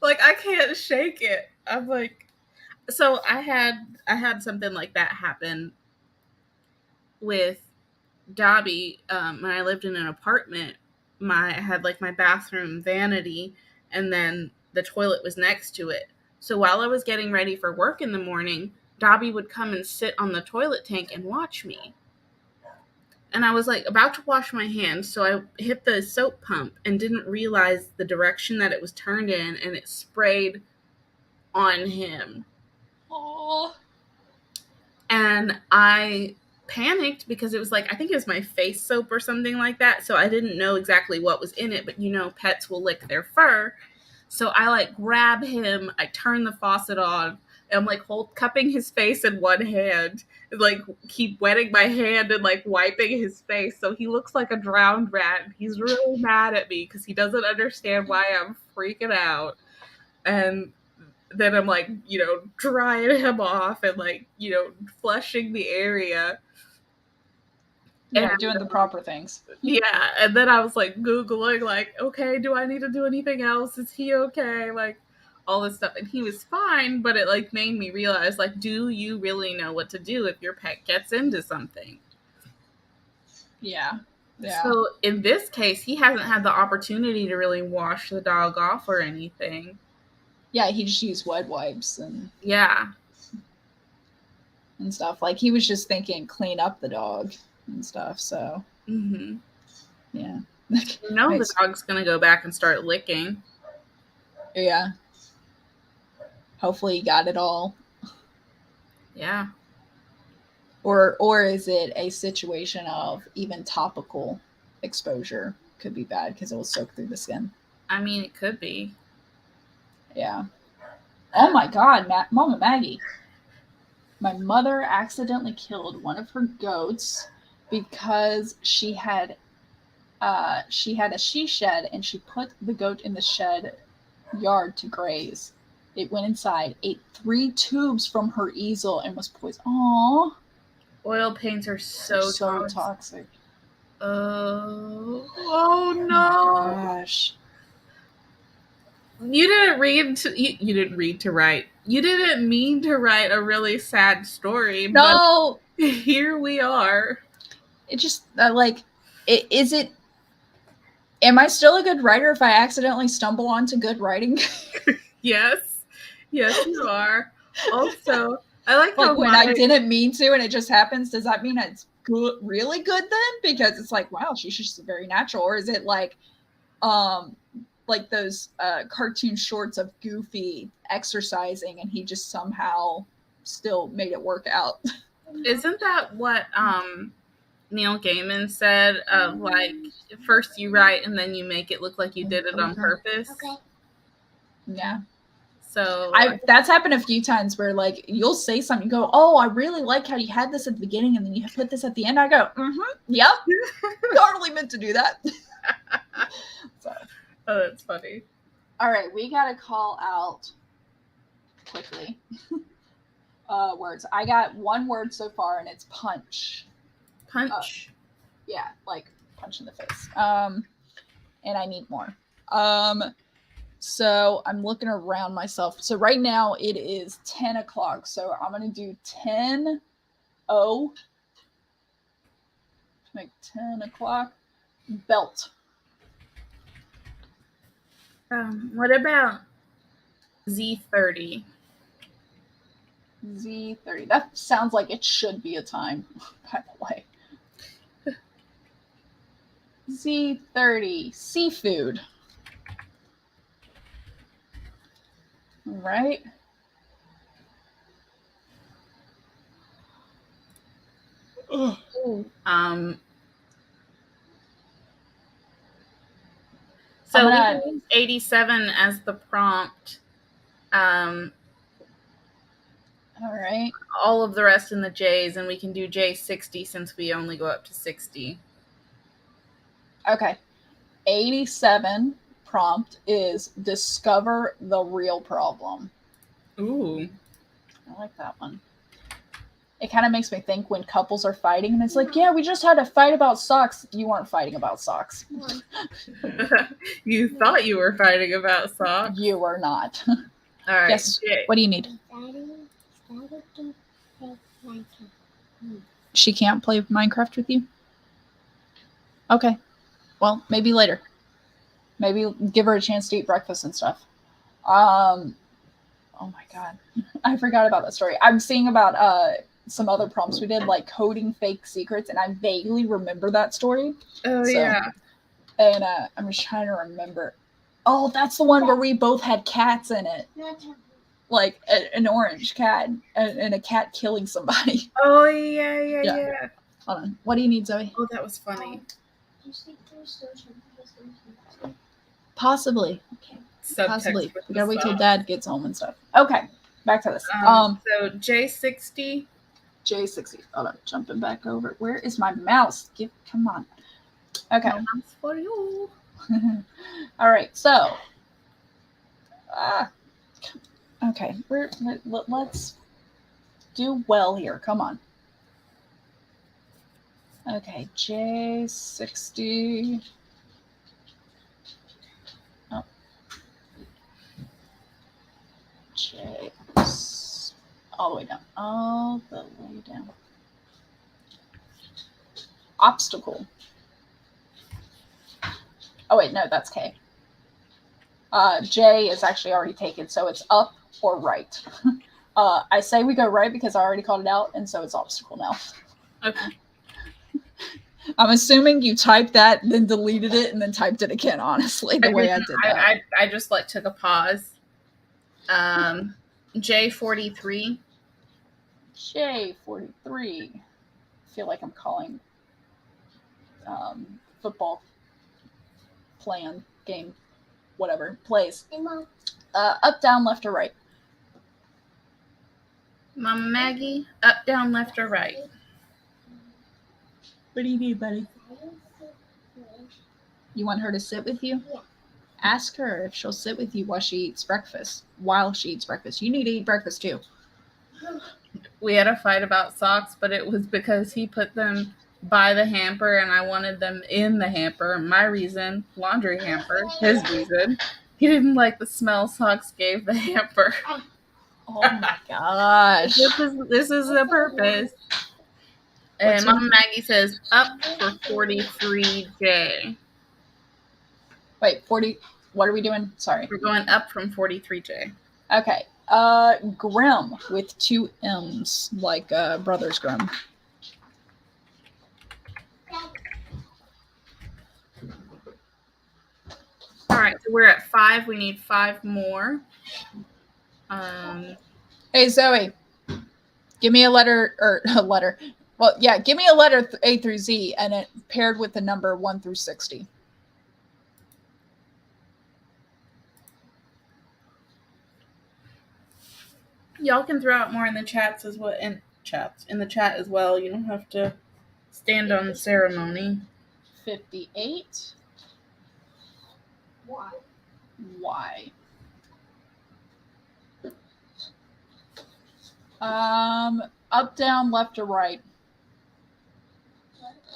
S2: Like, I can't shake it. I'm like, so I had something like that happen with Dobby when I lived in an apartment. I had like my bathroom vanity, and then the toilet was next to it. So while I was getting ready for work in the morning, Dobby would come and sit on the toilet tank and watch me. And I was like about to wash my hands, so I hit the soap pump and didn't realize the direction that it was turned in, and it sprayed on him.
S1: Aww.
S2: And I panicked because it was like, I think it was my face soap or something like that. So I didn't know exactly what was in it, but you know, pets will lick their fur. So I like grab him, I turn the faucet on, and I'm like cupping his face in one hand, and like keep wetting my hand and like wiping his face. So he looks like a drowned rat. He's really mad at me because he doesn't understand why I'm freaking out. And then I'm like, you know, drying him off and like, you know, flushing the area.
S1: Yeah, and, doing the proper things.
S2: Yeah. And then I was like Googling, like, okay, do I need to do anything else? Is he okay? Like all this stuff. And he was fine, but it like made me realize, like, do you really know what to do if your pet gets into something?
S1: Yeah. Yeah.
S2: So in this case, he hasn't had the opportunity to really wash the dog off or anything.
S1: Yeah, he just used wet wipes and and stuff. Like he was just thinking clean up the dog and stuff. So yeah,
S2: no, the dog's gonna go back and start licking.
S1: Yeah. Hopefully he got it all.
S2: Yeah.
S1: Or is it a situation of even topical exposure could be bad because it will soak through the skin?
S2: I mean, it could be.
S1: Yeah. Oh my God, Mama Maggie. My mother accidentally killed one of her goats because she had a she shed and she put the goat in the shed yard to graze. It went inside, ate 3 tubes from her easel, and was poisoned. Aww.
S2: Oil paints are so
S1: toxic.
S2: Oh no!
S1: Oh gosh.
S2: You didn't read to write. You didn't mean to write a really sad story.
S1: No.
S2: But here we are.
S1: It just is it? Am I still a good writer if I accidentally stumble onto good writing?
S2: Yes, you are. Also, I like how
S1: when I didn't mean to and it just happens. Does that mean it's good, really good then? Because it's like, wow, she's just very natural. Or is it like those cartoon shorts of Goofy exercising and he just somehow still made it work out?
S2: Isn't that what Neil Gaiman said of like, first you write and then you make it look like you did it on purpose?
S1: Okay. Yeah.
S2: So
S1: that's happened a few times where like you'll say something, you go, oh, I really like how you had this at the beginning and then you put this at the end. I go, yep, totally meant to do that. So.
S2: Oh, that's funny.
S1: All right, we got to call out quickly words. I got one word so far and it's punch.
S2: Punch.
S1: Yeah, like punch in the face. And I need more. So I'm looking around myself. So right now it is 10 o'clock. So I'm going to do 10-0 to make 10 o'clock. Belt.
S2: What about Z30?
S1: Z30. That sounds like it should be a time, by the way. Z30. Seafood. Right?
S2: Ooh. So we can use 87 as the prompt.
S1: All right.
S2: All of the rest in the J's, and we can do J60 since we only go up to 60.
S1: Okay. 87 prompt is discover the real problem.
S2: Ooh.
S1: I like that one. It kind of makes me think when couples are fighting and it's like, yeah, we just had a fight about socks. You weren't fighting about socks.
S2: You thought you were fighting about socks.
S1: You were not.
S2: All right.
S1: Yes. What do you need? She can't play Minecraft with you? Okay. Well, maybe later. Maybe give her a chance to eat breakfast and stuff. Oh my God. I forgot about that story. I'm seeing about some other prompts we did, like coding fake secrets, and I vaguely remember that story.
S2: Oh, so, yeah.
S1: And I'm just trying to remember. Oh, that's the one where we both had cats in it. Like an orange cat and a cat killing somebody.
S2: Oh, yeah.
S1: Hold on. What do you need, Zoe?
S2: Oh, that was funny.
S1: Possibly.
S2: Subtext.
S1: Possibly. We gotta wait till Dad gets home and stuff. Okay. Back to this.
S2: So J60.
S1: J60. Hold on. Jumping back over. Where is my mouse? Come on. Okay.
S2: No mouse for you.
S1: All right. So. Okay. Let's do well here. Come on. Okay. J60. Oh. J. All the way down. All the way down. Obstacle. Oh, wait. No, that's K. J is actually already taken, so it's up or right. I say we go right because I already called it out, and so it's obstacle now.
S2: Okay.
S1: I'm assuming you typed that, then deleted it, and then typed it again, honestly, the way I did that.
S2: I just took a pause. J43.
S1: J43. I feel like I'm calling football plan, game, whatever, plays. Up, down, left, or right?
S2: Mama Maggie, up, down, left, or right?
S1: What do you need, buddy? You want her to sit with you?
S3: Yeah.
S1: Ask her if she'll sit with you while she eats breakfast. While she eats breakfast. You need to eat breakfast too.
S2: We had a fight about socks, but it was because he put them by the hamper and I wanted them in the hamper. My reason, laundry hamper. His reason, he didn't like the smell socks gave the hamper.
S1: Oh my gosh.
S2: This is the purpose. And Mama Maggie says up for 43J.
S1: Wait, 40. What are we doing? Sorry.
S2: We're going up from 43J.
S1: Okay. Grimm with 2 M's, like Brothers Grimm.
S2: All right, so we're at 5. We need 5 more.
S1: Hey, Zoe. Give me a letter, or a letter. Well, yeah, give me a letter A through Z, and it paired with the number 1 through 60.
S2: Y'all can throw out more in the chats as well. In the chat as well. You don't have to stand on the ceremony.
S1: 58.
S3: Why?
S1: Y. Up, down, left, or right?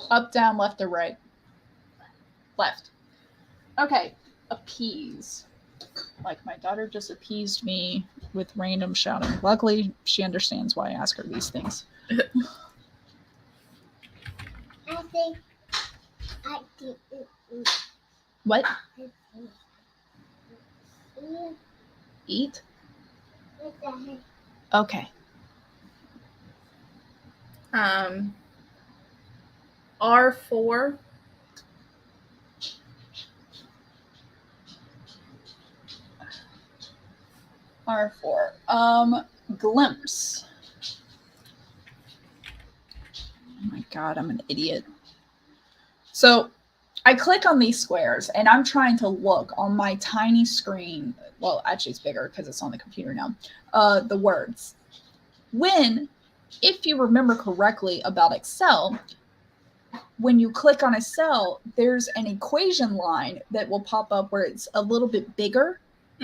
S1: Up, down, left, or right? Left. Okay. Appease. Like my daughter just appeased me with random shouting. Luckily, she understands why I ask her these things.
S3: I think.
S1: What? Eat?
S3: With the head.
S1: Okay.
S2: R4.
S1: R4. Glimpse. Oh my God, I'm an idiot. So I click on these squares and I'm trying to look on my tiny screen. Well, actually it's bigger because it's on the computer now. The words. If you remember correctly about Excel, when you click on a cell, there's an equation line that will pop up where it's a little bit bigger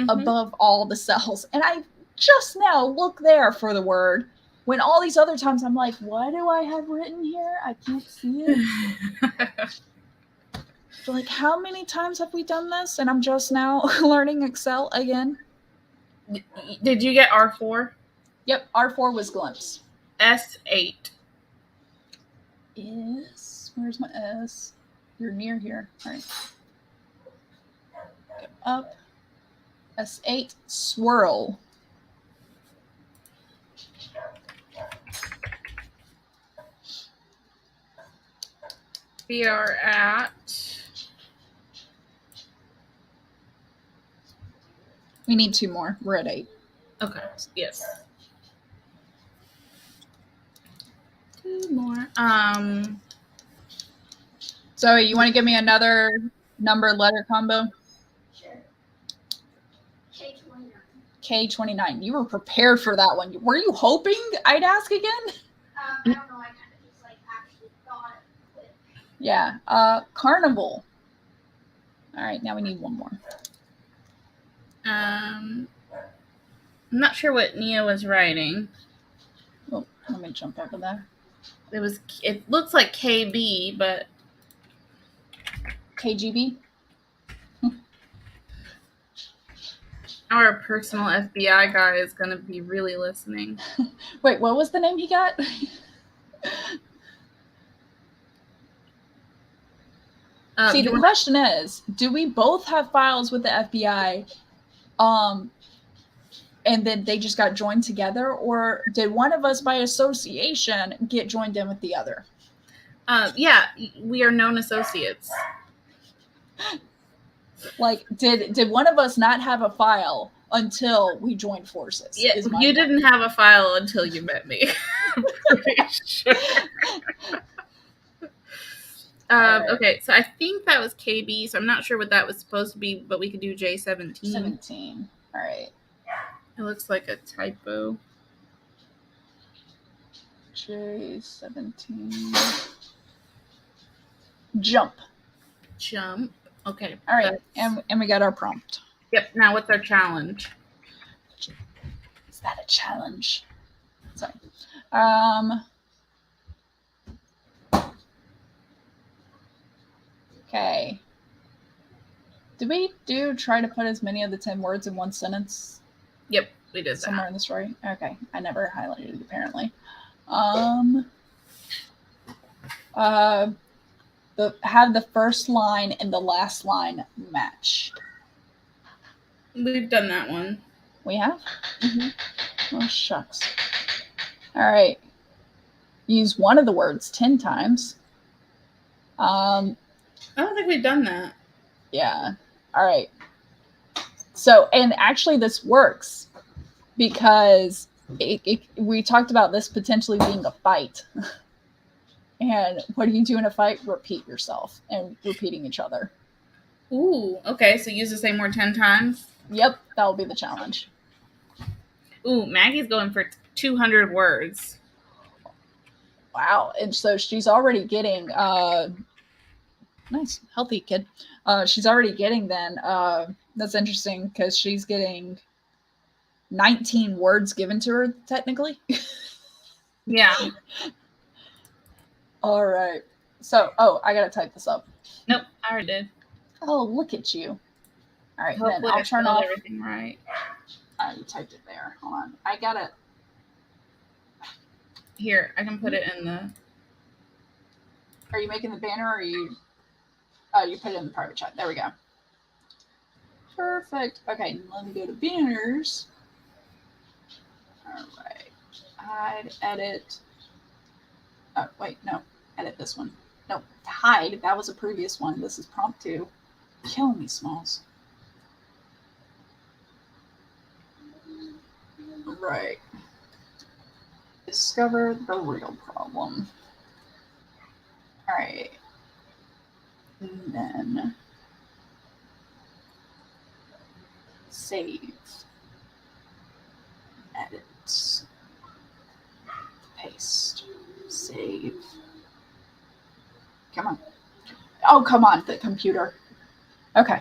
S1: above all the cells. And I just now look there for the word when all these other times I'm like, what do I have written here? I can't see it. Like, how many times have we done this? And I'm just now learning Excel again.
S2: Did you get R4?
S1: Yep, R4 was glimpse.
S2: S8.
S1: S. Where's my S? You're near here. All right. Go up. S8. Swirl.
S2: We are at...
S1: We need 2 more. We're at 8.
S2: Okay. Yes. 2 more.
S1: Zoe, you want to give me another number letter combo?
S3: Sure. K29.
S1: K29. You were prepared for that one. Were you hoping I'd ask again?
S3: I don't know. I kind of just actually thought it quick.
S1: Yeah. Carnival. All right. Now we need 1 more.
S2: I'm not sure what Nia was writing.
S1: Oh, let me jump over there.
S2: It looks like KB, but
S1: KGB.
S2: our personal FBI guy is going to be really listening.
S1: Wait, what was the name he got? See, the question is, do we both have files with the FBI, and then they just got joined together, or did one of us by association get joined in with the other?
S2: Yeah, we are known associates.
S1: Like, did one of us not have a file until we joined forces?
S2: Yeah, you didn't have a file until you met me. I'm pretty sure. Right. Okay, so I think that was KB, so I'm not sure what that was supposed to be, but we could do J17.
S1: 17. All right.
S2: It looks like a typo.
S1: J17. Jump.
S2: Okay.
S1: All right, and we got our prompt.
S2: Yep. Now what's our challenge?
S1: Is that a challenge? Sorry. Okay. Did we try to put as many of the 10 words in one sentence?
S2: Yep, we did
S1: somewhere in the story. Okay, I never highlighted it apparently. Have the first line and the last line match.
S2: We've done that one.
S1: We have? Mm-hmm. Oh, shucks. All right. Use one of the words 10 times.
S2: I don't think we've done that.
S1: Yeah. All right. So, and actually this works because we talked about this potentially being a fight. And what do you do in a fight? Repeat yourself and repeating each other.
S2: Ooh, okay. So use the same word 10 times?
S1: Yep, that will be the challenge.
S2: Ooh, Maggie's going for 200 words.
S1: Wow. And so she's already getting, nice, healthy kid. She's already getting then, that's interesting because she's getting 19 words given to her, technically.
S2: Yeah.
S1: All right. So, I got to type this up.
S2: Nope, I already did.
S1: Oh, look at you. All right,
S2: hopefully
S1: then I'll turn off
S2: everything right.
S1: You typed it there. Hold on. I got it.
S2: Here, I can put it in the...
S1: Are you making the banner or are you... Oh, you put it in the private chat. There we go. Perfect. Okay, let me go to banners. All right. Hide, edit. Oh, wait, no. Edit this one. No, hide. That was a previous one. This is prompt 2. Killing me, Smalls. Right. Discover the real problem. All right. And then save. Edit. Paste. Save. Come on. Oh, come on, the computer. Okay.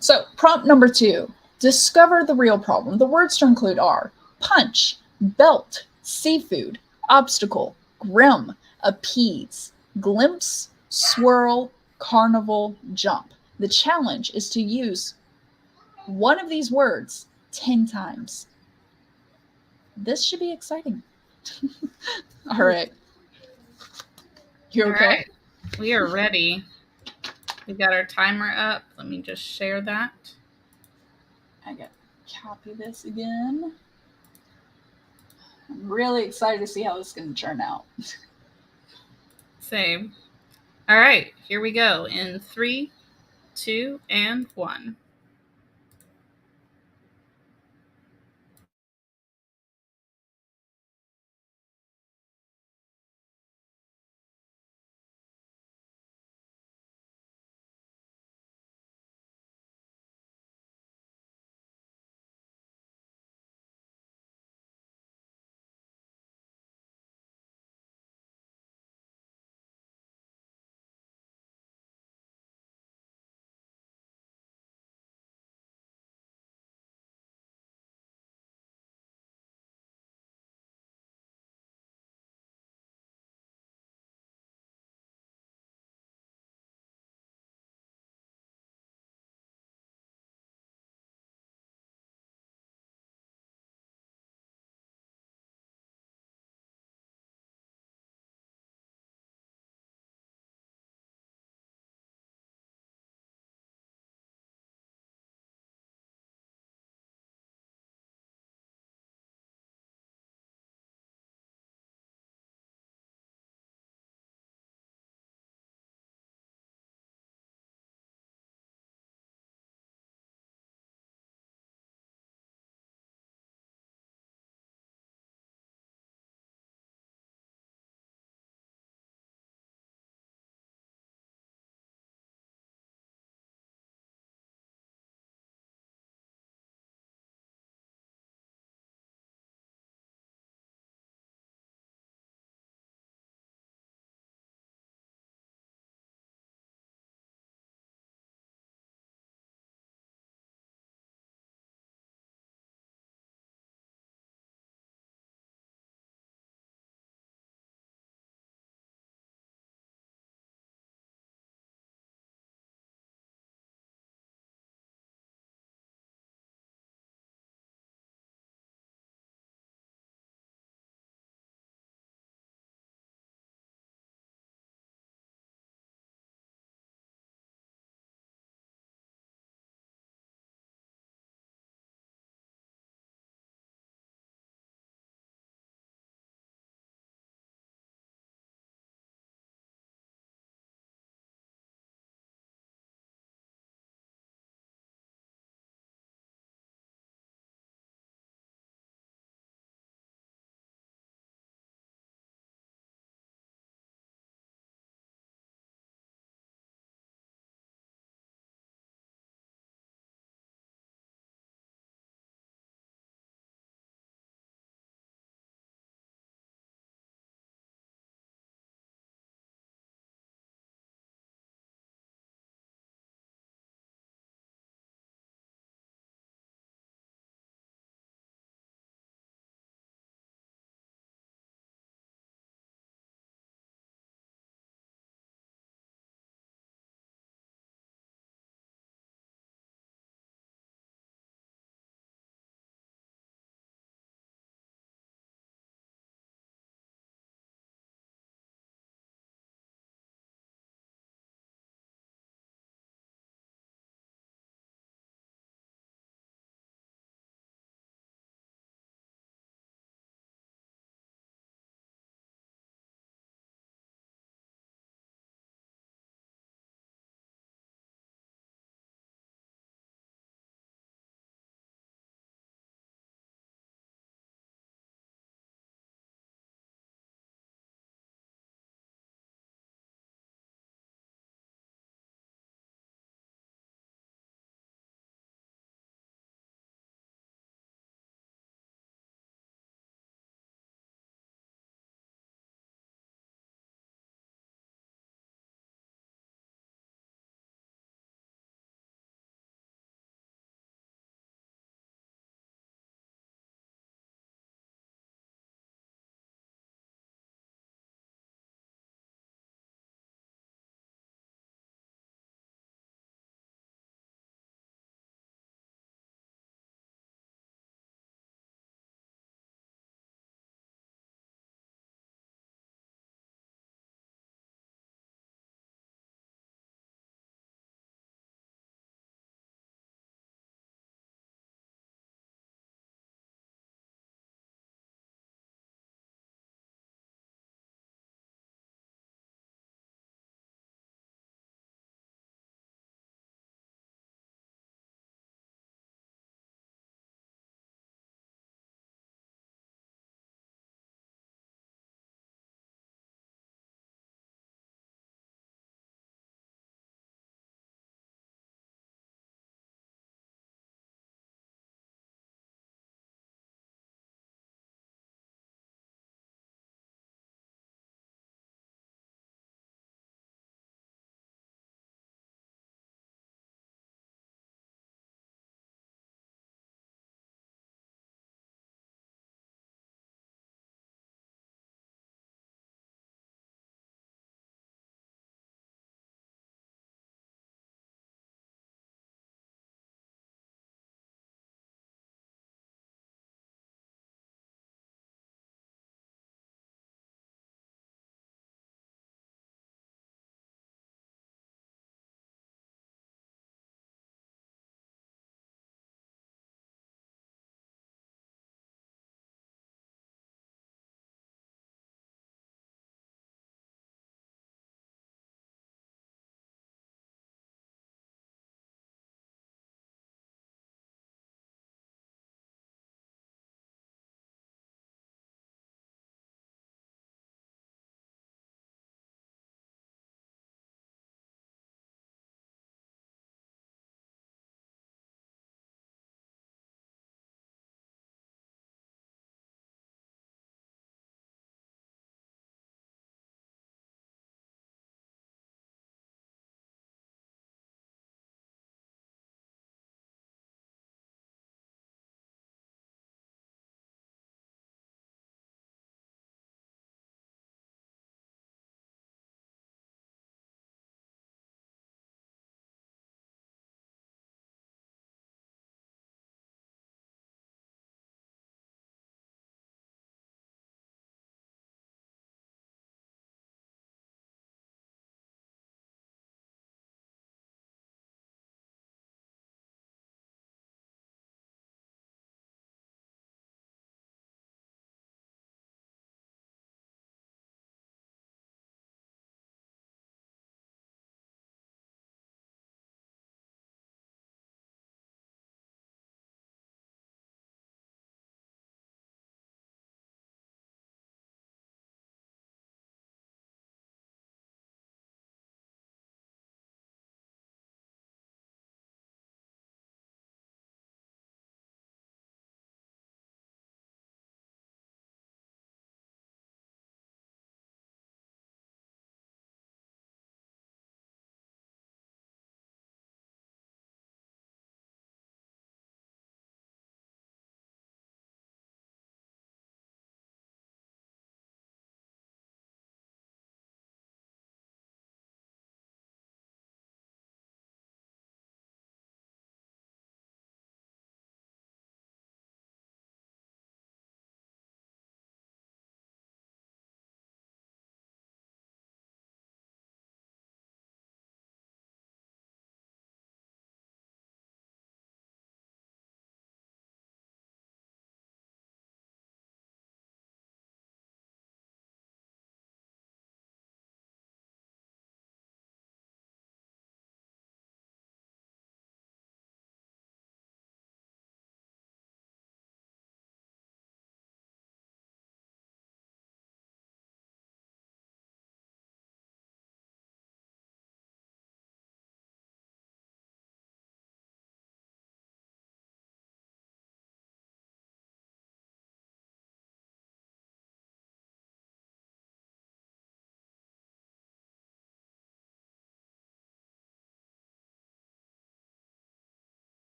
S1: So prompt number 2. Discover the real problem. The words to include are punch, belt, seafood, obstacle, grim, appease, glimpse, swirl, carnival, jump. The challenge is to use one of these words 10 times. This should be exciting. All right. You okay?
S2: All right. We are ready. We got our timer up. Let me just share that.
S1: I got to copy this again. I'm really excited to see how this is going to turn out.
S2: Same. All right, here we go in 3, 2, and 1.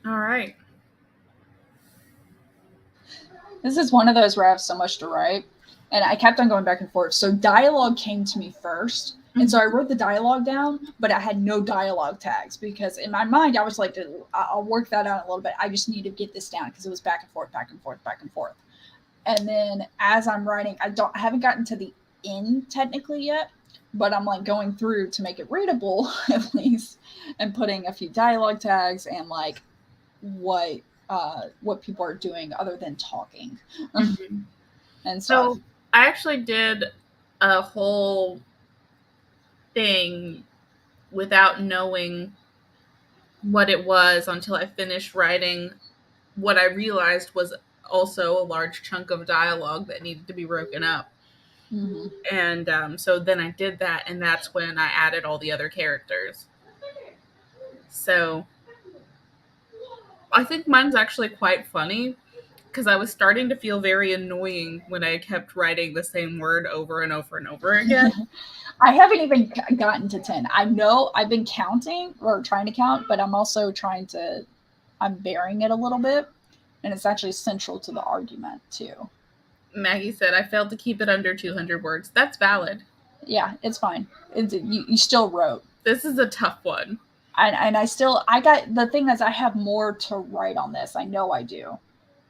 S2: All right.
S1: This is one of those where I have so much to write, and I kept on going back and forth. So dialogue came to me first, and so I wrote the dialogue down, but I had no dialogue tags because in my mind I was like, I'll work that out a little bit. I just need to get this down because it was back and forth, back and forth, back and forth. And then as I'm writing, I haven't gotten to the end technically yet, but I'm like going through to make it readable at least, and putting a few dialogue tags and like what people are doing other than talking.
S2: Mm-hmm.
S1: And stuff.
S2: So I actually did a whole thing without knowing what it was until I finished writing what I realized was also a large chunk of dialogue that needed to be broken up.
S1: Mm-hmm.
S2: And so then I did that, and that's when I added all the other characters. So I think mine's actually quite funny because I was starting to feel very annoying when I kept writing the same word over and over and over again.
S1: I haven't even gotten to 10. I know I've been counting or trying to count, but I'm also I'm bearing it a little bit. And it's actually central to the argument too.
S2: Maggie said, I failed to keep it under 200 words. That's valid.
S1: Yeah, it's fine. You still wrote.
S2: This is a tough one.
S1: And I got, the thing is I have more to write on this. I know I do.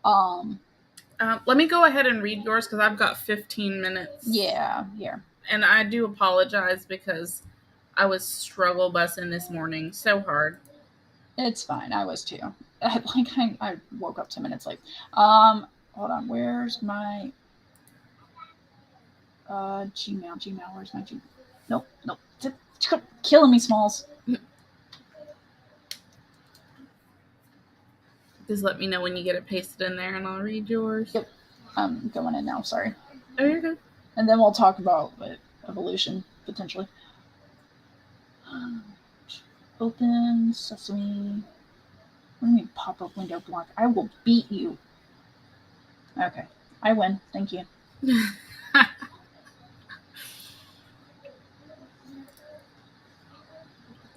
S2: Let me go ahead and read yours because I've got 15 minutes.
S1: Yeah, here.
S2: And I do apologize because I was struggle busing this morning so hard.
S1: It's fine. I was too. I woke up 10 minutes late. Hold on. Where's my Gmail? Where's my Gmail? Nope. Killing me, Smalls.
S2: Just let me know when you get it pasted in there and I'll read yours.
S1: Yep. I'm going in now. Sorry.
S2: Oh, you're good.
S1: And then we'll talk about evolution, potentially. Open Sesame. What do you mean pop-up window block? I will beat you. Okay. I win. Thank you.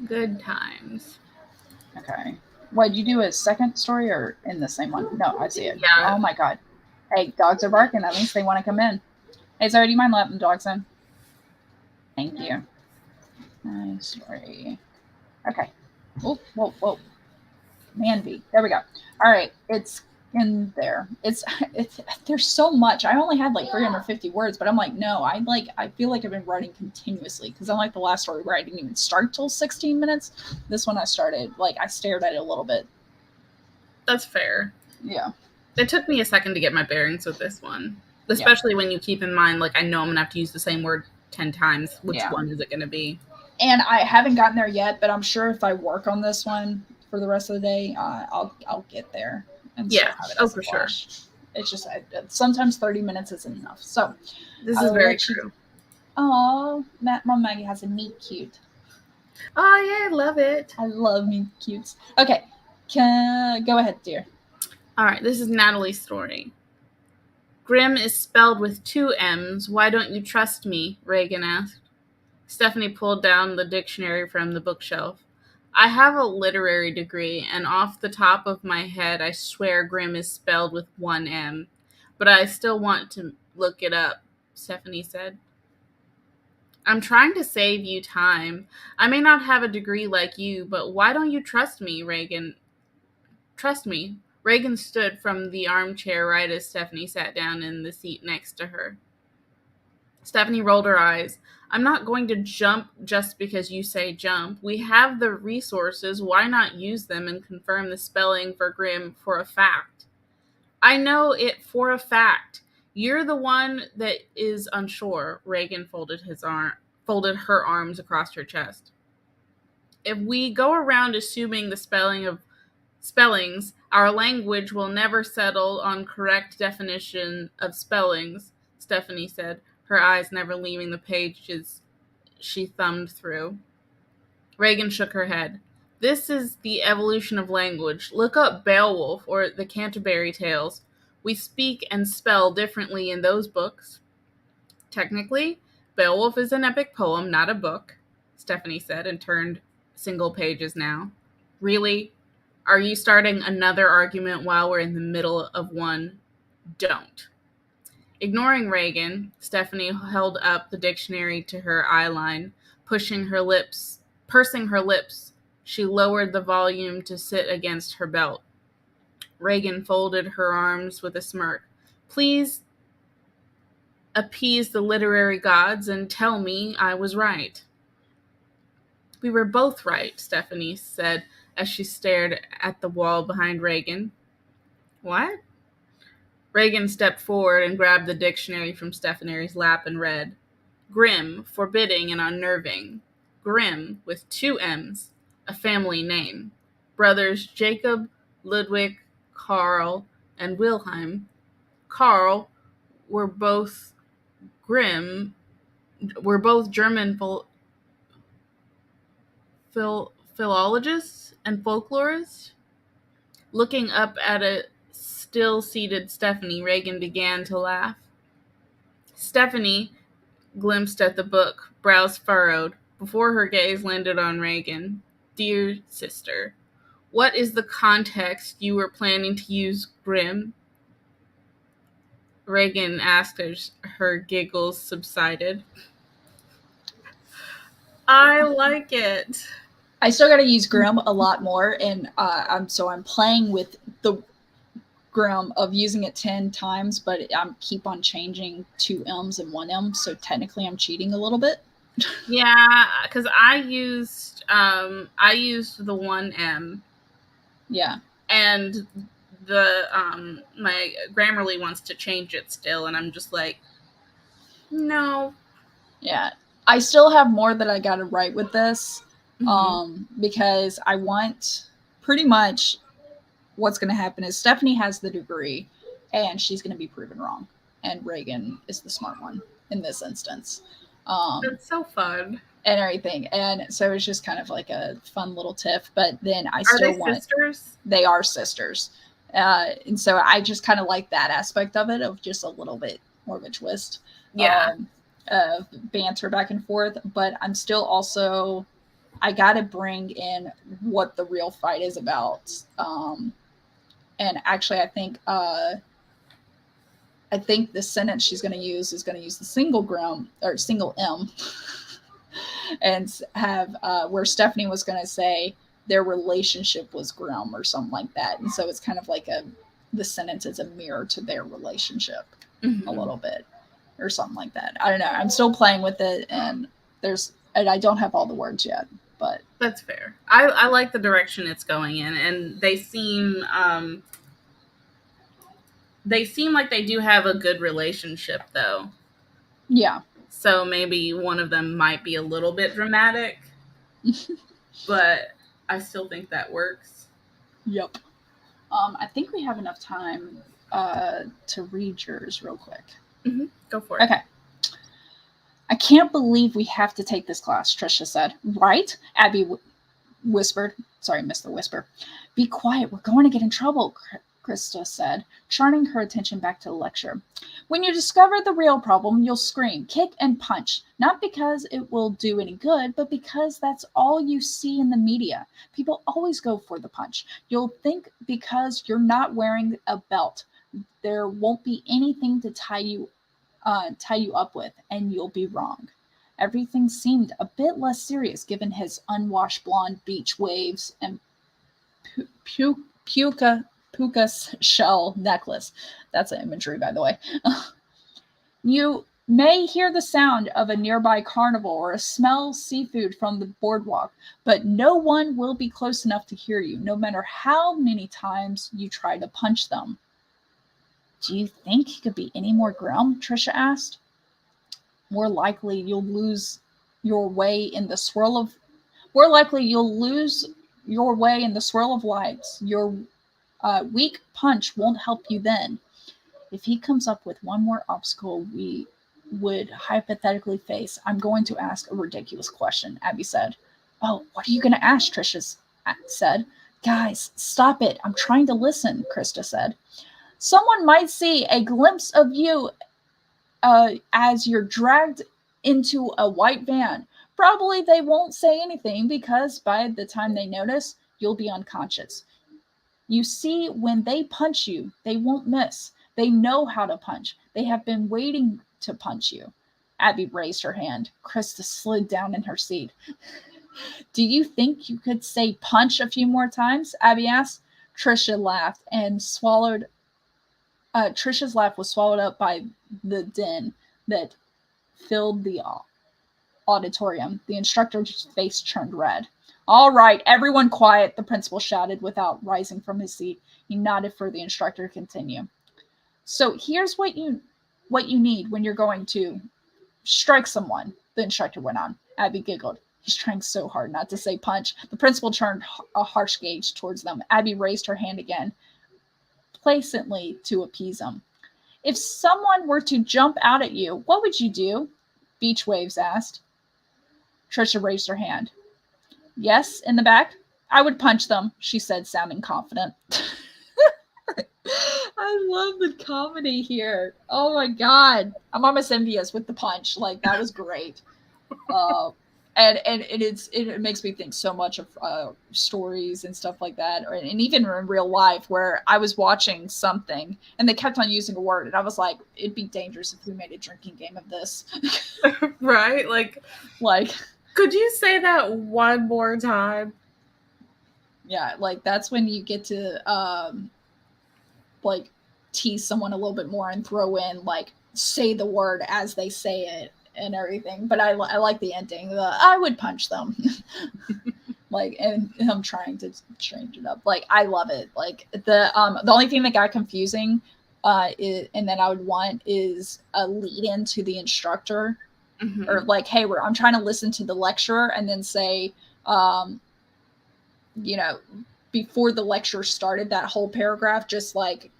S2: Good times.
S1: Okay. What, did you do a second story or in the same one? No, I see it.
S2: Yeah.
S1: Oh my god. Hey, dogs are barking. That means they want to come in. Hey, Zoe, do you mind letting the dogs in? Thank you. Nice story. Okay. Oh, whoa. Man bee. There we go. All right. It's in there. It's there's so much. I only had like 350 words, but I'm like, no, I feel like I've been writing continuously because unlike the last story where I didn't even start till 16 minutes, this one I started, like I stared at it a little bit.
S2: That's fair.
S1: Yeah.
S2: It took me a second to get my bearings with this one, especially when you keep in mind, like, I know I'm going to have to use the same word 10 times. Which one is it going to be? And
S1: I haven't gotten there yet, but I'm sure if I work on this one for the rest of the day, I'll get there. And
S2: for sure.
S1: It's just sometimes 30 minutes isn't enough. So
S2: this is very true.
S1: Oh, Mom Maggie has a meet cute.
S2: Oh yeah, I love it.
S1: I love meet cutes. Okay, go ahead, dear.
S2: All right, this is Natalie's story. Grimm is spelled with 2 M's. Why don't you trust me? Reagan asked. Stephanie pulled down the dictionary from the bookshelf. I have a literary degree, and off the top of my head, I swear Grimm is spelled with 1 M. But I still want to look it up, Stephanie said. I'm trying to save you time. I may not have a degree like you, but why don't you trust me, Reagan? Trust me. Reagan stood from the armchair right as Stephanie sat down in the seat next to her. Stephanie rolled her eyes. I'm not going to jump just because you say jump. We have the resources. Why not use them and confirm the spelling for Grimm for a fact? I know it for a fact. You're the one that is unsure. Reagan folded her arms across her chest. If we go around assuming the spellings, our language will never settle on correct definition of spellings, Stephanie said, her eyes never leaving the pages she thumbed through. Reagan shook her head. This is the evolution of language. Look up Beowulf or the Canterbury Tales. We speak and spell differently in those books. Technically, Beowulf is an epic poem, not a book, Stephanie said, and turned single pages now. Really? Are you starting another argument while we're in the middle of one? Don't. Ignoring Reagan, Stephanie held up the dictionary to her eye line, pursing her lips. She lowered the volume to sit against her belt. Reagan folded her arms with a smirk. Please appease the literary gods and tell me I was right. We were both right, Stephanie said as she stared at the wall behind Reagan. What? Reagan stepped forward and grabbed the dictionary from Stephanie's lap and read, Grim, forbidding and unnerving. Grimm, with 2 M's, a family name. Brothers Jacob, Ludwig, Karl, and Wilhelm. Karl were both German philologists and folklorists. Looking up at a still-seated Stephanie, Reagan began to laugh. Stephanie glimpsed at the book, brows furrowed, before her gaze landed on Reagan. Dear sister, what is the context you were planning to use Grimm? Reagan asked as her giggles subsided. I like it.
S1: I still got to use Grimm a lot more, and I'm playing with the Grimm of using it 10 times, but I'm keep on changing 2 M's and 1 M, so technically I'm cheating a little bit.
S2: Yeah, because I used the 1 M.
S1: Yeah.
S2: And the my Grammarly wants to change it still, and I'm just like, no.
S1: Yeah. I still have more that I got to write with this, because I want pretty much what's going to happen is Stephanie has the degree and she's going to be proven wrong. And Reagan is the smart one in this instance.
S2: That's so fun.
S1: And everything. And so it's just kind of like a fun little tiff. But then I
S2: still
S1: want...
S2: Are they sisters?
S1: They are sisters. And so I just kind of like that aspect of it, of just a little bit more of a twist.
S2: Yeah.
S1: Banter back and forth. But I'm still also... I got to bring in what the real fight is about. And actually, I think the sentence she's going to use is going to use the single M, and have where Stephanie was going to say their relationship was grim or something like that. And so it's kind of like the sentence is a mirror to their relationship a little bit or something like that. I don't know. I'm still playing with it, and I don't have all the words yet. But
S2: that's fair. I like the direction it's going in, and they seem like they do have a good relationship, though.
S1: Yeah.
S2: So maybe one of them might be a little bit dramatic, but I still think that works.
S1: Yep. I think we have enough time to read yours real quick.
S2: Go for it.
S1: Okay. I can't believe we have to take this class, Trisha said. Right? Abby whispered. Sorry, Mr. Whisper. Be quiet. We're going to get in trouble, Krista said, turning her attention back to the lecture. When you discover the real problem, you'll scream, kick, and punch. Not because it will do any good, but because that's all you see in the media. People always go for the punch. You'll think because you're not wearing a belt, there won't be anything to tie you up with, and you'll be wrong. Everything seemed a bit less serious given his unwashed blonde beach waves and puka shell necklace. That's an imagery, by the way. You may hear the sound of a nearby carnival or smell seafood from the boardwalk, but no one will be close enough to hear you, no matter how many times you try to punch them. Do you think he could be any more grim? Trisha asked. More likely you'll lose your way in the swirl of lights. Your weak punch won't help you then. If he comes up with one more obstacle we would hypothetically face, I'm going to ask a ridiculous question, Abby said. Oh, what are you going to ask? Trisha said. Guys, stop it. I'm trying to listen, Krista said. Someone might see a glimpse of you as you're dragged into a white van. Probably they won't say anything because by the time they notice, you'll be unconscious. You see, when they punch you, they won't miss. They know how to punch. They have been waiting to punch you. Abby raised her hand. Krista slid down in her seat. Do you think you could say punch a few more times? Abby asked. Trisha laughed and swallowed. Trisha's laugh was swallowed up by the din that filled the auditorium. The instructor's face turned red. All right, everyone quiet, the principal shouted without rising from his seat. He nodded for the instructor to continue. So here's what you need when you're going to strike someone, the instructor went on. Abby giggled. He's trying so hard not to say punch. The principal turned a harsh gaze towards them. Abby raised her hand again, placidly to appease him. If someone were to jump out at you, what would you do? Beach Waves asked. Trisha raised her hand. Yes, in the back? I would punch them, she said, sounding confident. I love the comedy here. Oh my God. I'm almost envious with the punch. Like, that was great. And it makes me think so much of stories and stuff like that, and even in real life where I was watching something and they kept on using a word and I was like, it'd be dangerous if we made a drinking game of this.
S2: Right? Like, could you say that one more time?
S1: Yeah, like that's when you get to like tease someone a little bit more and throw in like say the word as they say it and everything. But I like the ending. I would punch them. Like, and I'm trying to change it up. Like, I love it. Like the only thing that got confusing and then I would want is a lead in to the instructor. Mm-hmm. Or like, hey, I'm trying to listen to the lecturer and then say, you know, before the lecture started, that whole paragraph, just like,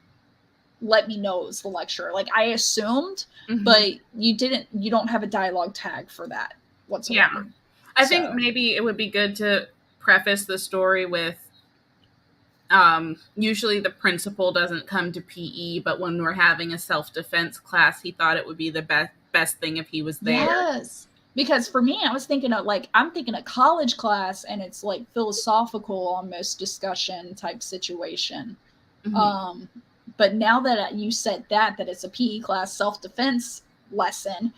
S1: let me know it was the lecturer. Like I assumed, mm-hmm. but you don't have a dialogue tag for that whatsoever.
S2: Yeah. I think maybe it would be good to preface the story with, usually the principal doesn't come to PE, but when we're having a self-defense class, he thought it would be the best thing if he was there.
S1: Yes. Because for me, I was thinking of I'm thinking a college class and it's like philosophical, almost discussion type situation. Mm-hmm. But now that you said that it's a PE class self-defense lesson,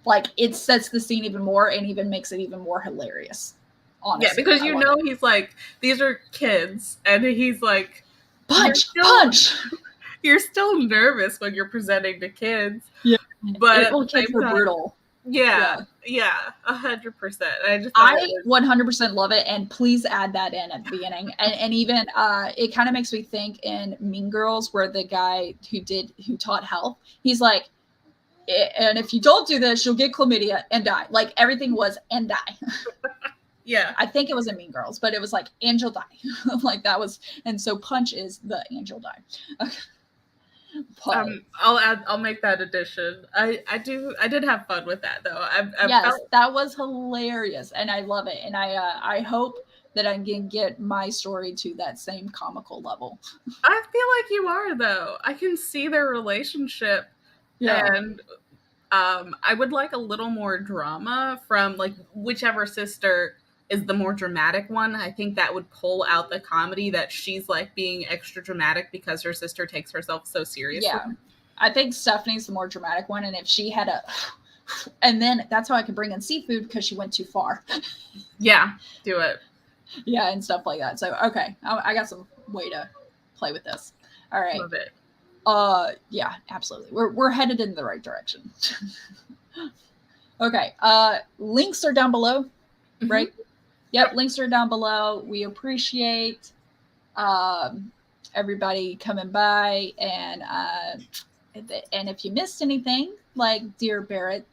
S1: like it sets the scene even more and even makes it even more hilarious. Honestly.
S2: Yeah, because he's like, these are kids, and he's like,
S1: punch.
S2: You're still nervous when you're presenting to kids.
S1: Yeah.
S2: But
S1: kids are brutal.
S2: Yeah, 100%.
S1: I 100% love it, and please add that in at the beginning. And even it kind of makes me think in Mean Girls, where the guy who taught health, he's like, and if you don't do this, you'll get chlamydia and die. Like everything was and die.
S2: Yeah,
S1: I think it was in Mean Girls, but it was like and you'll die. Like that was, and so punch is the and you'll die. Okay.
S2: I'll make that addition. I did have fun with that though.
S1: That was hilarious, and I love it. And I hope that I can get my story to that same comical level.
S2: I feel like you are though. I can see their relationship, and I would like a little more drama from like whichever sister is the more dramatic one. I think that would pull out the comedy that she's like being extra dramatic because her sister takes herself so seriously.
S1: Yeah. I think Stephanie's the more dramatic one. And if she had and then that's how I could bring in seafood because she went too far.
S2: Yeah. Do it.
S1: Yeah. And stuff like that. So, okay. I got some way to play with this. All right.
S2: Love it.
S1: Yeah, absolutely. We're headed in the right direction. Okay. Links are down below, right? Mm-hmm. Yep, links are down below. We appreciate everybody coming by, and if you missed anything, like dear Barrett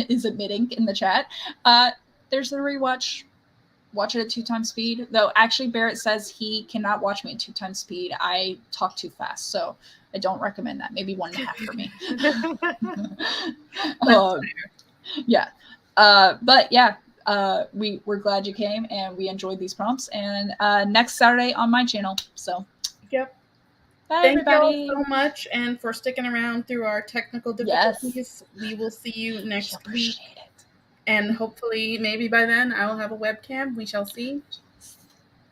S1: is admitting in the chat, there's the rewatch. Watch it at 2x speed. Though actually Barrett says he cannot watch me at 2x speed. I talk too fast, so I don't recommend that. Maybe 1.5 for me. Yeah. But yeah. We're glad you came and we enjoyed these prompts, and next Saturday on my channel. So
S2: yep.
S1: Bye,
S2: Thank
S1: everybody.
S2: you all so much and for sticking around through our technical difficulties. Yes. We will see you next week. And hopefully maybe by then I will have a webcam. We shall see.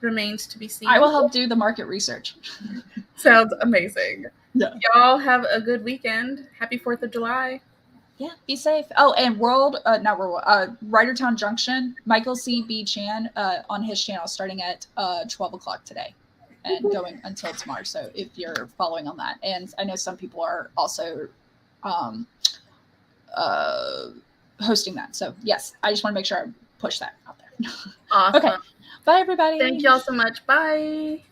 S2: remains to be seen.
S1: I will help do the market research.
S2: Sounds amazing.
S1: Yeah.
S2: Y'all have a good weekend. Happy 4th of July.
S1: Yeah, be safe. Oh, and Writertown Junction, Michael C. B. Chan on his channel starting at 12 o'clock today and going until tomorrow. So if you're following on that. And I know some people are also hosting that. So yes, I just want to make sure I push that out there.
S2: Awesome.
S1: Okay. Bye, everybody.
S2: Thank y'all so much. Bye.